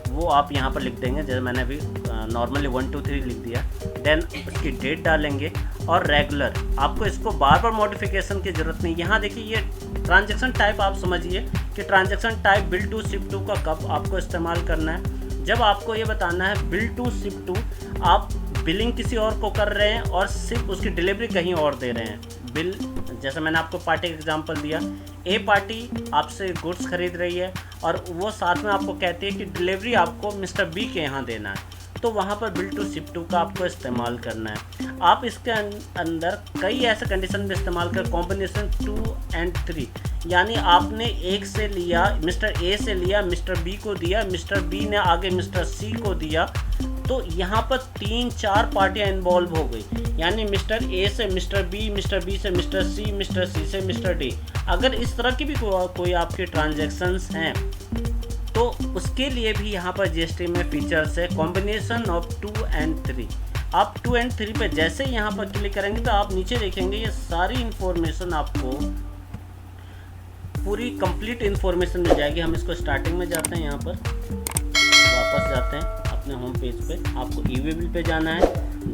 वो आप यहाँ पर लिख देंगे, जैसे मैंने अभी नॉर्मली 1 2 3 लिख दिया। देन उसकी डेट डालेंगे और रेगुलर, आपको इसको बार बार मॉडिफिकेशन की ज़रूरत नहीं। यहाँ देखिए ये ट्रांजैक्शन टाइप आप समझिए कि transaction type bill to ship to का कब आपको इस्तेमाल करना है। जब आपको ये बताना है बिल टू शिप टू, आप बिलिंग किसी और को कर रहे हैं और सिर्फ उसकी डिलीवरी कहीं और दे रहे हैं। बिल, जैसे मैंने आपको पार्टी का एग्जांपल दिया, ए पार्टी आपसे गुड्स खरीद रही है और वो साथ में आपको कहती है कि डिलीवरी आपको मिस्टर बी के यहाँ देना है, तो वहाँ पर बिल टू शिप टू का आपको इस्तेमाल करना है। आप इसके अंदर कई ऐसे कंडीशन में इस्तेमाल कर, कॉम्बिनेशन 2 और 3, यानी आपने एक से लिया, मिस्टर ए से लिया, मिस्टर बी को दिया, मिस्टर बी ने आगे मिस्टर सी को दिया, तो यहाँ पर 3-4 पार्टियाँ इन्वॉल्व हो गई, यानी मिस्टर ए से मिस्टर बी से मिस्टर सी से मिस्टर डी। अगर इस तरह की भी कोई आपके ट्रांजैक्शंस हैं तो उसके लिए भी यहाँ पर GST में फीचर्स है कॉम्बिनेशन ऑफ 2 और 3। आप 2 और 3 पे जैसे ही यहाँ पर क्लिक करेंगे तो आप नीचे देखेंगे ये सारी इन्फॉर्मेशन आपको पूरी कंप्लीट इन्फॉर्मेशन मिल जाएगी। हम इसको स्टार्टिंग में जाते हैं, यहाँ पर वापस जाते हैं अपने होम पेज पे। आपको ई-वे बिल पे जाना है,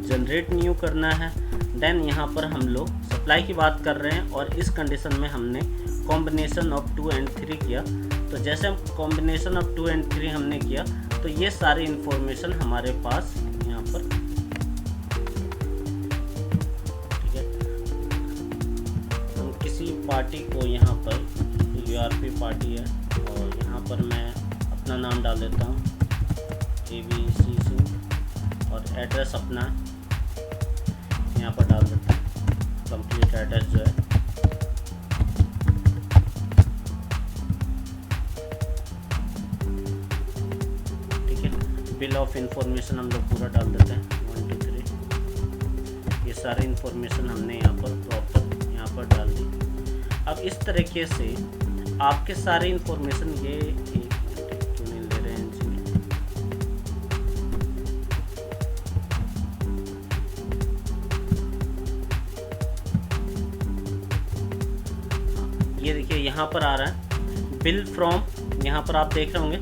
जनरेट न्यू करना है। देन यहाँ पर हम लोग सप्लाई की बात कर रहे हैं और इस कंडीशन में हमने कॉम्बिनेशन ऑफ 2 और 3 किया। तो जैसे हम कॉम्बिनेशन ऑफ 2 और 3 हमने किया तो ये सारी इन्फॉर्मेशन हमारे पास यहाँ पर, ठीक है। हम किसी पार्टी को यहाँ पर URP पार्टी है और यहाँ पर मैं अपना नाम डाल देता हूँ ABC सिंह और एड्रेस अपना यहाँ पर डाल देता हूँ, कंप्लीट एड्रेस जो है। बिल ऑफ इंफॉर्मेशन हम लोग पूरा डाल देते हैं 1 2 3। ये सारी इंफॉर्मेशन हमने यहाँ पर प्रॉपर यहाँ पर डाल दी। अब इस तरीके से आपके सारे इंफॉर्मेशन, ये क्यों नहीं ले रहे हैं इसमें, ये देखिए यहाँ पर आ रहा है बिल फ्रॉम। यहाँ पर आप देख रहे होंगे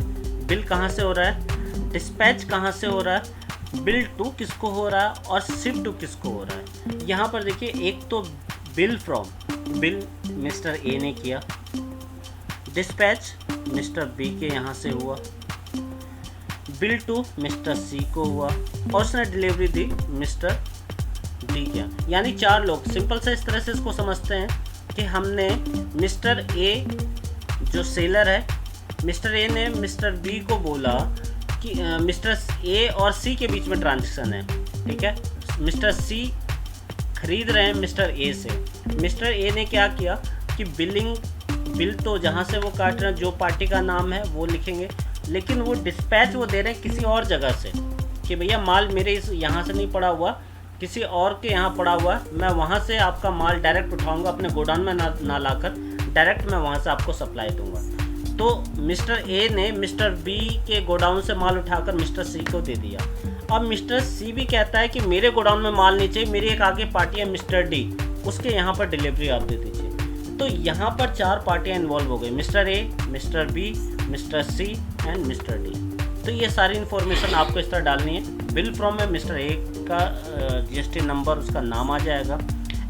बिल कहाँ से हो रहा है, डिस्पैच कहाँ से हो रहा है, बिल टू किसको हो रहा है और शिप टू किसको हो रहा है। यहाँ पर देखिए एक तो bill from, bill mister A ने किया, डिस्पैच मिस्टर बी के यहाँ से हुआ, बिल टू मिस्टर सी को हुआ और उसने डिलीवरी दी मिस्टर डी के। यानी 4 लोग, सिंपल से इस तरह से इसको समझते हैं कि हमने मिस्टर ए जो सेलर है, मिस्टर ए ने मिस्टर बी को बोला कि मिस्टर ए और सी के बीच में ट्रांजैक्शन है, ठीक है। मिस्टर सी खरीद रहे हैं मिस्टर ए से। मिस्टर ए ने क्या किया कि बिल तो जहाँ से वो काट रहे हैं, जो पार्टी का नाम है वो लिखेंगे, लेकिन वो डिस्पैच वो दे रहे हैं किसी और जगह से कि भैया माल मेरे इस यहाँ से नहीं पड़ा हुआ, किसी और के यहाँ पड़ा हुआ, मैं वहाँ से आपका माल डायरेक्ट उठाऊँगा, अपने गोडाउन में ना लाकर डायरेक्ट मैं वहाँ से आपको सप्लाई दूँगा। तो मिस्टर ए ने मिस्टर बी के गोडाउन से माल उठाकर मिस्टर सी को दे दिया। अब मिस्टर सी भी कहता है कि मेरे गोडाउन में माल नहीं चाहिए, मेरी एक आगे पार्टी है मिस्टर डी, उसके यहाँ पर डिलीवरी आप दे दीजिए। तो यहाँ पर 4 पार्टियाँ इन्वॉल्व हो गई, mister A, mister B, mister C and mister D. तो ये सारी इन्फॉर्मेशन आपको इस तरह डालनी है। बिल फ्रॉम में मिस्टर ए का GST नंबर, उसका नाम आ जाएगा।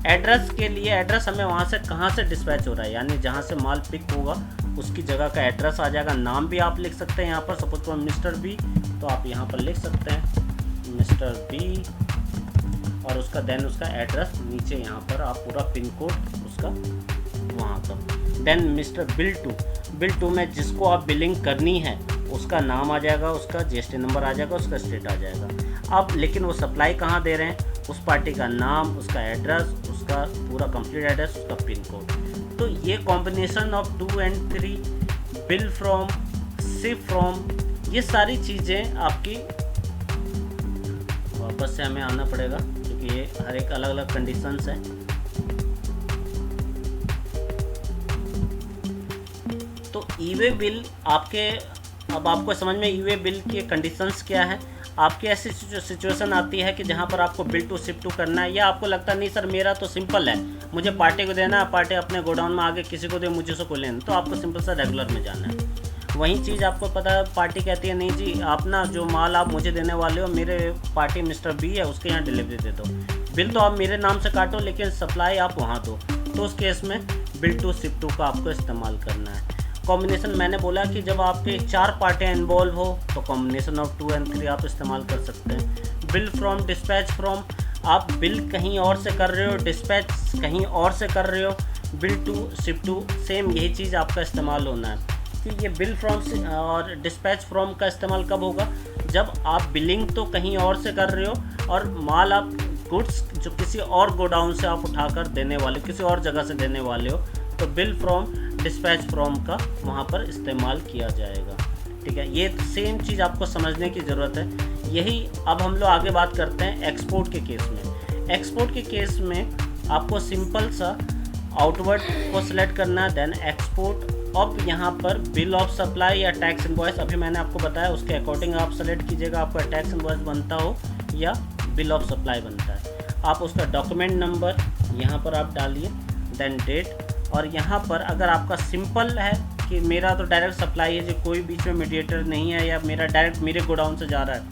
एड्रेस के लिए एड्रेस हमें वहाँ से कहाँ से डिस्पैच हो रहा है, यानी जहाँ से माल पिक होगा उसकी जगह का एड्रेस आ जाएगा। नाम भी आप लिख सकते हैं यहाँ पर, सपोज करो मिस्टर बी, तो आप यहाँ पर लिख सकते हैं मिस्टर बी और उसका देन उसका एड्रेस नीचे यहाँ पर आप पूरा पिन कोड उसका वहाँ का। देन मिस्टर बिल टू में जिसको आप बिलिंग करनी है उसका नाम आ जाएगा, उसका जीएसटी नंबर आ जाएगा, उसका स्टेट आ जाएगा। अब लेकिन वो सप्लाई कहाँ दे रहे हैं, उस पार्टी का नाम, उसका एड्रेस, उसका पूरा कंप्लीट एड्रेस, उसका पिन कोड। तो ये combination of 2 and 3, bill from, ship from, ये सारी चीज़ें आपकी, वापस से हमें आना पड़ेगा क्योंकि ये हर एक अलग अलग कंडीशंस है। तो ई वे बिल आपके, अब आपको समझ में ई वे बिल के कंडीशंस क्या है। आपकी ऐसी सिचुएशन आती है कि जहाँ पर आपको बिल टू शिप टू करना है, या आपको लगता नहीं सर मेरा तो सिंपल है, मुझे पार्टी को देना है, पार्टी अपने गोडाउन में आगे किसी को दे, मुझे उसको कोई लेना, तो आपको सिंपल सा रेगुलर में जाना है। वही चीज़ आपको पता है, पार्टी कहती है नहीं जी आप ना जो माल आप मुझे देने वाले हो, मेरे पार्टी मिस्टर बी है उसके यहाँ डिलीवरी दे दो, बिल तो आप मेरे नाम से काटो लेकिन सप्लाई आप वहाँ दो। तो उस केस में बिल टू शिप टू का आपको इस्तेमाल करना है। कॉम्बिनेशन मैंने बोला कि जब आपके 4 पार्टियाँ इन्वॉल्व हो तो कॉम्बिनेशन ऑफ 2 and 3 आप इस्तेमाल कर सकते हैं। बिल फ्रॉम, डिस्पैच फ्रॉम, आप बिल कहीं और से कर रहे हो, डिस्पैच कहीं और से कर रहे हो, bill to ship to same यही चीज़ आपका इस्तेमाल होना है। कि ये बिल फ्रॉम और डिस्पैच फ्रॉम का इस्तेमाल कब होगा, जब आप बिलिंग तो कहीं और से कर रहे हो और माल आप गुड्स जो किसी और गोडाउन से आप उठाकर देने वाले, किसी और जगह से देने वाले हो, तो बिल फ्रॉम, डिस्पैच फ्रॉम का वहाँ पर इस्तेमाल किया जाएगा। ठीक है, ये सेम चीज़ आपको समझने की ज़रूरत है। यही अब हम लोग आगे बात करते हैं एक्सपोर्ट के केस में। एक्सपोर्ट के केस में आपको सिंपल सा आउटवर्ड को सिलेक्ट करना है, देन एक्सपोर्ट। अब यहाँ पर बिल ऑफ सप्लाई या टैक्स इनवॉइस, अभी मैंने आपको बताया उसके अकॉर्डिंग आप सेलेक्ट कीजिएगा, आपका टैक्स इनवॉइस बनता हो या बिल ऑफ सप्लाई बनता है। आप उसका डॉक्यूमेंट नंबर यहाँ पर आप डालिए, देन डेट। और यहाँ पर अगर आपका सिंपल है कि मेरा तो डायरेक्ट सप्लाई है, जो कोई बीच में मीडिएटर नहीं है, या मेरा डायरेक्ट मेरे गोडाउन से जा रहा है,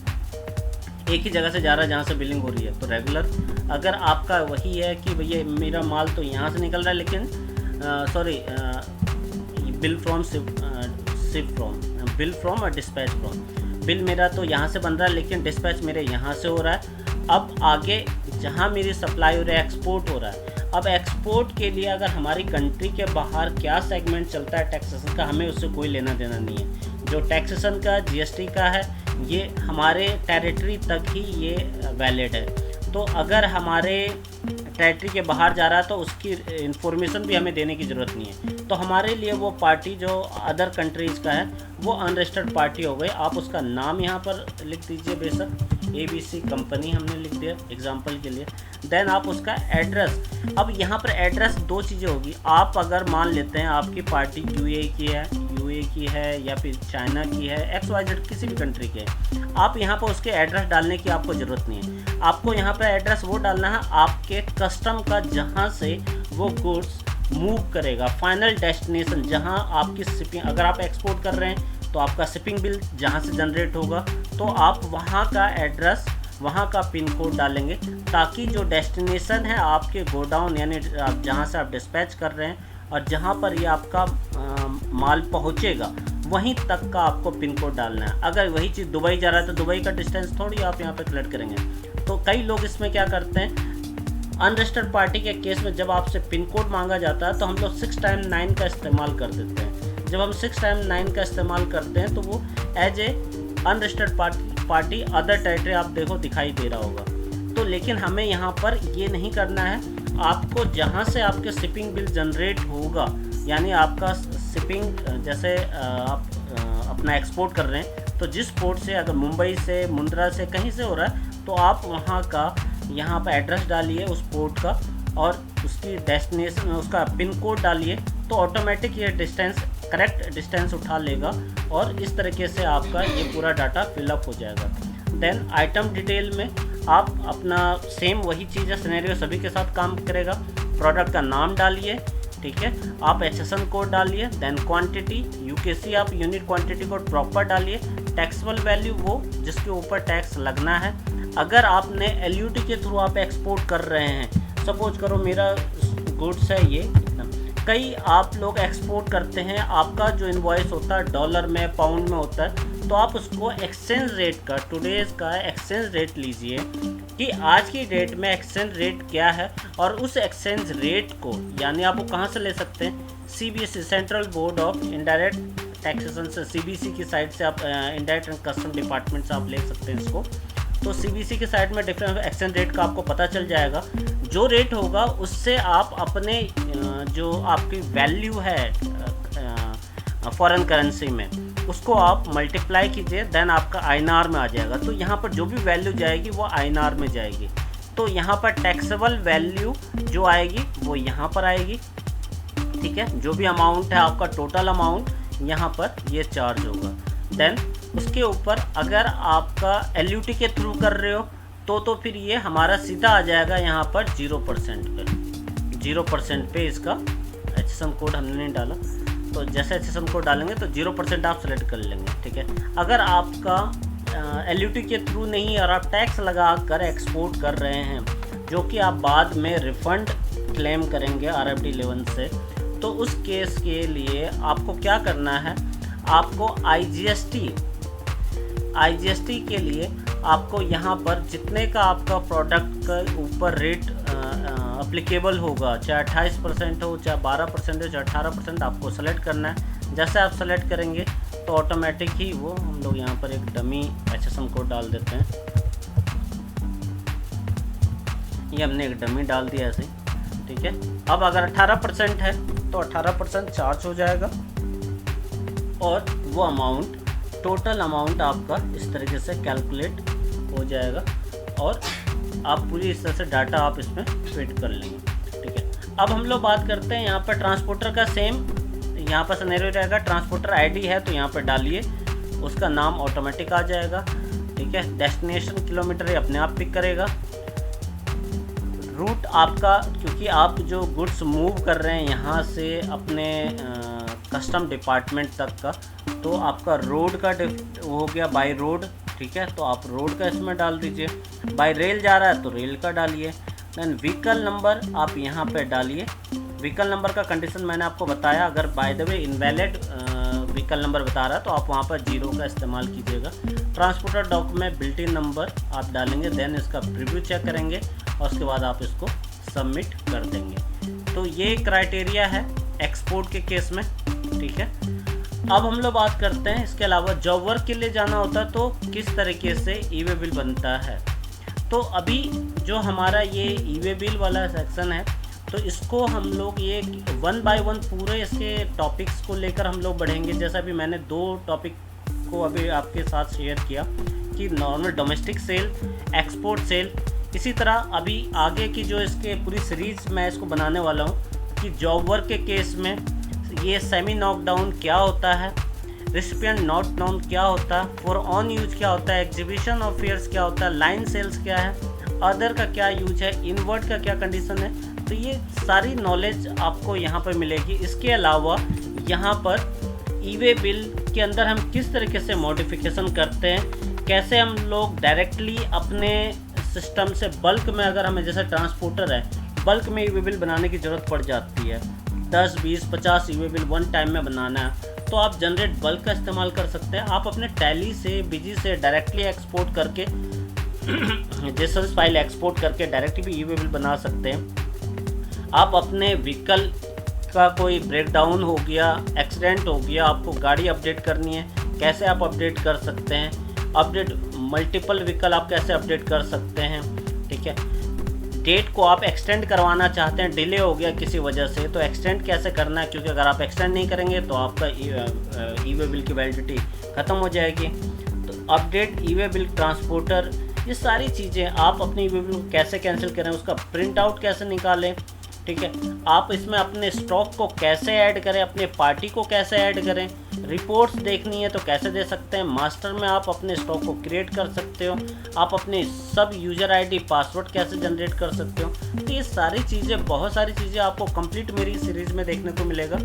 एक ही जगह से जा रहा है जहाँ से बिलिंग हो रही है, तो रेगुलर। अगर आपका वही है कि भैया मेरा माल तो यहाँ से निकल रहा है लेकिन bill from, ship from, bill from और डिस्पैच फ्रॉम, बिल मेरा तो यहाँ से बन रहा है लेकिन डिस्पैच मेरे यहाँ से हो रहा है। अब आगे जहाँ मेरी सप्लाई हो रही है, एक्सपोर्ट हो रहा है। अब एक्सपोर्ट के लिए अगर हमारी कंट्री के बाहर क्या सेगमेंट चलता है टैक्सेशन का, हमें उससे कोई लेना देना नहीं है। जो टैक्सेशन का, जीएसटी का है, ये हमारे टेरिटरी तक ही ये वैलिड है। तो अगर हमारे टेरिटरी के बाहर जा रहा है तो उसकी इन्फॉर्मेशन भी हमें देने की ज़रूरत नहीं है। तो हमारे लिए वो पार्टी जो अदर कंट्रीज़ का है वो अनरजिस्टर्ड पार्टी हो गई। आप उसका नाम यहाँ पर लिख दीजिए, बेशक ABC कंपनी हमने लिख दिया एग्जांपल के लिए। देन आप उसका एड्रेस, अब यहाँ पर एड्रेस 2 चीज़ें होगी। आप अगर मान लेते हैं आपकी पार्टी यूए की है या फिर चाइना की है, XYZ किसी भी कंट्री के, आप यहाँ पर उसके एड्रेस डालने की आपको ज़रूरत नहीं है। आपको यहाँ पर एड्रेस वो डालना है आपके कस्टम का, जहाँ से वो गुड्स मूव करेगा, फाइनल डेस्टिनेशन जहाँ आपकी शिपिंग, अगर आप एक्सपोर्ट कर रहे हैं तो आपका शिपिंग बिल जहाँ से जनरेट होगा, तो आप वहाँ का एड्रेस, वहाँ का पिन कोड डालेंगे, ताकि जो डेस्टिनेशन है आपके गोडाउन, यानी आप जहाँ से आप डिस्पैच कर रहे हैं और जहाँ पर ये आपका माल पहुँचेगा, वहीं तक का आपको पिन कोड डालना है। अगर वही चीज़ दुबई जा रहा है तो दुबई का डिस्टेंस थोड़ी आप यहाँ पे कलेक्ट करेंगे। तो कई लोग इसमें क्या करते हैं, अनरजिस्टर्ड पार्टी के केस में जब आपसे पिन कोड मांगा जाता है तो हम लोग 6 टाइम 9 का इस्तेमाल कर देते हैं। जब हम 6 टाइम 9 का इस्तेमाल करते हैं तो वो as a unregistered party other territory आप देखो दिखाई दे रहा होगा। तो लेकिन हमें यहाँ पर ये नहीं करना है। आपको जहाँ से आपके शिपिंग बिल जनरेट होगा, यानी आपका शिपिंग जैसे आप अपना एक्सपोर्ट कर रहे हैं, तो जिस पोर्ट से, अगर मुंबई से, मुंद्रा से, कहीं से हो रहा है, तो आप वहाँ का यहाँ पर एड्रेस डालिए उस पोर्ट का और उसकी डेस्टिनेशन, उसका पिन कोड डालिए, तो ऑटोमेटिक ये डिस्टेंस, करेक्ट डिस्टेंस उठा लेगा और इस तरीके से आपका ये पूरा डाटा फिलअप हो जाएगा। देन आइटम डिटेल में आप अपना सेम वही चीज़ है, सिनेरियो सभी के साथ काम करेगा। प्रोडक्ट का नाम डालिए, ठीक है, आप HSN कोड डालिए, देन क्वांटिटी UKC, आप यूनिट क्वांटिटी कोड प्रॉपर डालिए। टैक्सेबल वैल्यू वो जिसके ऊपर टैक्स लगना है। अगर आपने LUT के थ्रू आप एक्सपोर्ट कर रहे हैं, सपोज करो मेरा गुड्स है ये, कई आप लोग एक्सपोर्ट करते हैं, आपका जो इनवॉइस होता है डॉलर में, पाउंड में होता है, तो आप उसको एक्सचेंज रेट का, टुडेज़ का एक्सचेंज रेट लीजिए कि आज की डेट में एक्सचेंज रेट क्या है, और उस एक्सचेंज रेट को यानी आप वो कहाँ से ले सकते हैं, CBSE central board of indirect taxation से, CBSE की साइड से आप इनडायरेक्ट एंड कस्टम डिपार्टमेंट से आप ले सकते हैं इसको। तो CBSE की साइड में डिफरेंट एक्सचेंज रेट का आपको पता चल जाएगा। जो रेट होगा उससे आप अपने जो आपकी वैल्यू है फॉरेन करेंसी में, उसको आप मल्टीप्लाई कीजिए, देन आपका INR में आ जाएगा। तो यहाँ पर जो भी वैल्यू जाएगी वो INR में जाएगी। तो यहाँ पर टैक्सेबल वैल्यू जो आएगी वो यहाँ पर आएगी, ठीक है। जो भी अमाउंट है आपका टोटल अमाउंट यहाँ पर ये चार्ज होगा। देन उसके ऊपर अगर आपका LUT के थ्रू कर रहे हो तो फिर ये हमारा सीधा आ जाएगा यहाँ पर 0% पे। 0% पे इसका HSM कोड हमने नहीं डाला, तो जैसे HSM कोड डालेंगे तो 0% आप सेलेक्ट कर लेंगे, ठीक है। अगर आपका LUT के थ्रू नहीं और आप टैक्स लगा कर एक्सपोर्ट कर रहे हैं, जो कि आप बाद में रिफ़ंड क्लेम करेंगे RFD 11 से, तो उस केस के लिए आपको क्या करना है, आपको IGST के लिए आपको यहाँ पर जितने का आपका प्रोडक्ट का ऊपर रेट अप्लीकेबल होगा, चाहे 28% हो, चाहे 12% हो, चाहे 18%, आपको सेलेक्ट करना है। जैसे आप सेलेक्ट करेंगे तो ऑटोमेटिक ही वो, हम लोग यहाँ पर एक डमी HSM कोड डाल देते हैं। ये हमने एक डमी डाल दिया ऐसे, ठीक है। अब अगर 18% है तो 18% चार्ज हो जाएगा, और वो अमाउंट टोटल अमाउंट आपका इस तरीके से कैलकुलेट हो जाएगा, और आप पूरी इस तरह से डाटा आप इसमें फिट कर लेंगे, ठीक है। अब हम लोग बात करते हैं यहाँ पर ट्रांसपोर्टर का। सेम यहाँ पर सिनेरियो रहेगा, ट्रांसपोर्टर ID है तो यहाँ पर डालिए, उसका नाम ऑटोमेटिक आ जाएगा, ठीक है। डेस्टिनेशन किलोमीटर ये अपने आप पिक करेगा। रूट आपका, क्योंकि आप जो गुड्स मूव कर रहे हैं यहाँ से अपने कस्टम डिपार्टमेंट तक का, तो आपका रोड का हो गया बाय रोड, ठीक है। तो आप रोड का इसमें डाल दीजिए। बाय रेल जा रहा है तो रेल का डालिए। देन व्हीकल नंबर आप यहाँ पे डालिए। व्हीकल नंबर का कंडीशन मैंने आपको बताया, अगर by the way invalid vehicle number बता रहा है तो आप वहाँ पर 0 का इस्तेमाल कीजिएगा। ट्रांसपोर्टर डॉक्यूमेंट बिल्टिन नंबर आप डालेंगे, देन इसका प्रीव्यू चेक करेंगे और उसके बाद आप इसको सबमिट कर देंगे। तो ये क्राइटेरिया है एक्सपोर्ट के केस में, ठीक है। अब हम लोग बात करते हैं इसके अलावा जॉब वर्क के लिए जाना होता है तो किस तरीके से ई-वे बिल बनता है। तो अभी जो हमारा ये ई-वे बिल वाला सेक्शन है, तो इसको हम लोग ये 1 बाय 1 पूरे इसके टॉपिक्स को लेकर हम लोग बढ़ेंगे। जैसा अभी मैंने 2 टॉपिक को अभी आपके साथ शेयर किया कि normal domestic sale, export sale. इसी तरह अभी आगे की जो इसके पूरी सीरीज़ मैं इसको बनाने वाला हूँ कि जॉब वर्क के केस में ये सेमी नॉकडाउन क्या होता है, रिसिपिएंट नॉट नाउन क्या होता है, फॉर ऑन यूज क्या होता है, एग्जीबिशन ऑफ फेयर्स क्या होता है, लाइन सेल्स क्या है, अदर का क्या यूज है, इनवर्ट का क्या कंडीशन है। तो ये सारी नॉलेज आपको यहाँ पर मिलेगी। इसके अलावा यहाँ पर ई-वे बिल के अंदर हम किस तरीके से मॉडिफिकेशन करते हैं, कैसे हम लोग डायरेक्टली अपने सिस्टम से बल्क में, अगर हमें जैसे ट्रांसपोर्टर है बल्क में ई-वे बिल बनाने की ज़रूरत पड़ जाती है, 10, 20, 50 ई-वे बिल वन टाइम में बनाना है, तो आप जनरेट बल्क का इस्तेमाल कर सकते हैं। आप अपने टैली से, बिजी से डायरेक्टली एक्सपोर्ट करके जेसॉस फाइल एक्सपोर्ट करके डायरेक्टली भी ई-वे बिल बना सकते हैं। आप अपने व्हीकल का कोई ब्रेकडाउन हो गया, एक्सीडेंट हो गया, आपको गाड़ी अपडेट करनी है, कैसे आप अपडेट कर सकते हैं। अपडेट मल्टीपल व्हीकल आप कैसे अपडेट कर सकते हैं, ठीक है। डेट को आप एक्सटेंड करवाना चाहते हैं, डिले हो गया किसी वजह से, तो एक्सटेंड कैसे करना है, क्योंकि अगर आप एक्सटेंड नहीं करेंगे तो आपका ई-वे बिल की वैलिडिटी ख़त्म हो जाएगी। तो अपडेट ई-वे बिल ट्रांसपोर्टर, ये सारी चीज़ें आप अपने ई-वे बिल को कैसे कैंसिल करें, उसका प्रिंट आउट कैसे निकालें, ठीक है। आप इसमें अपने स्टॉक को कैसे ऐड करें, अपने पार्टी को कैसे ऐड करें, रिपोर्ट्स देखनी है तो कैसे दे सकते हैं, मास्टर में आप अपने स्टॉक को क्रिएट कर सकते हो, आप अपने सब यूज़र आईडी पासवर्ड कैसे जनरेट कर सकते हो। तो ये सारी चीज़ें, बहुत सारी चीज़ें आपको कंप्लीट मेरी सीरीज़ में देखने को मिलेगा।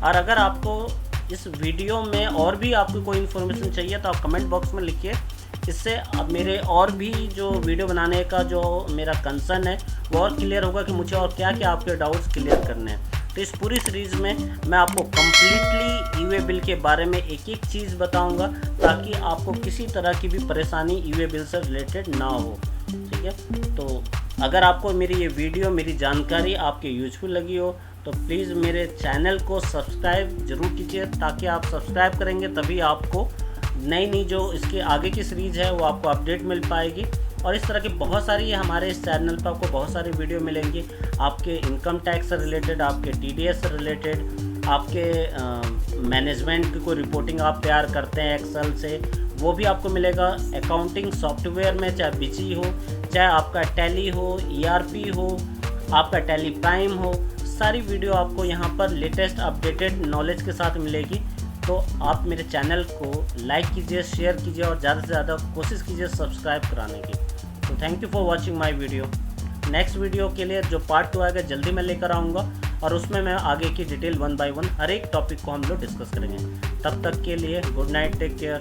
और अगर आपको इस वीडियो में और भी आपको कोई इन्फॉर्मेशन चाहिए तो आप कमेंट बॉक्स में लिखिए, इससे अब मेरे और भी जो वीडियो बनाने का जो मेरा कंसर्न है वो और क्लियर होगा कि मुझे और क्या क्या आपके डाउट्स क्लियर करने हैं। तो इस पूरी सीरीज़ में मैं आपको कम्प्लीटली ई-वे बिल के बारे में एक एक चीज़ बताऊंगा, ताकि आपको किसी तरह की भी परेशानी ई-वे बिल से रिलेटेड ना हो। ठीक है। तो अगर आपको मेरी ये वीडियो, मेरी जानकारी आपके यूजफुल लगी हो तो प्लीज़ मेरे चैनल को सब्सक्राइब ज़रूर कीजिए, ताकि आप सब्सक्राइब करेंगे तभी आपको नई जो इसके आगे की सीरीज़ है वो आपको अपडेट मिल पाएगी। और इस तरह की बहुत सारी हमारे इस चैनल पर आपको बहुत सारी वीडियो मिलेंगी, आपके इनकम टैक्स से रिलेटेड, आपके TDS से रिलेटेड, आपके मैनेजमेंट की कोई रिपोर्टिंग आप तैयार करते हैं एक्सेल से, वो भी आपको मिलेगा। अकाउंटिंग सॉफ्टवेयर में चाहे बिजी हो, चाहे आपका टैली हो, ERP हो, आपका टैली प्राइम हो, सारी वीडियो आपको यहाँ पर लेटेस्ट अपडेटेड नॉलेज के साथ मिलेगी। तो आप मेरे चैनल को लाइक कीजिए, शेयर कीजिए और ज़्यादा से ज़्यादा कोशिश कीजिए सब्सक्राइब कराने की। तो thank you for watching my video. Next video के लिए जो पार्ट 2 आएगा जल्दी मैं लेकर आऊँगा, और उसमें मैं आगे की डिटेल 1 बाय 1 हर एक टॉपिक को हम लोग डिस्कस करेंगे। तब तक के लिए गुड नाइट, टेक केयर।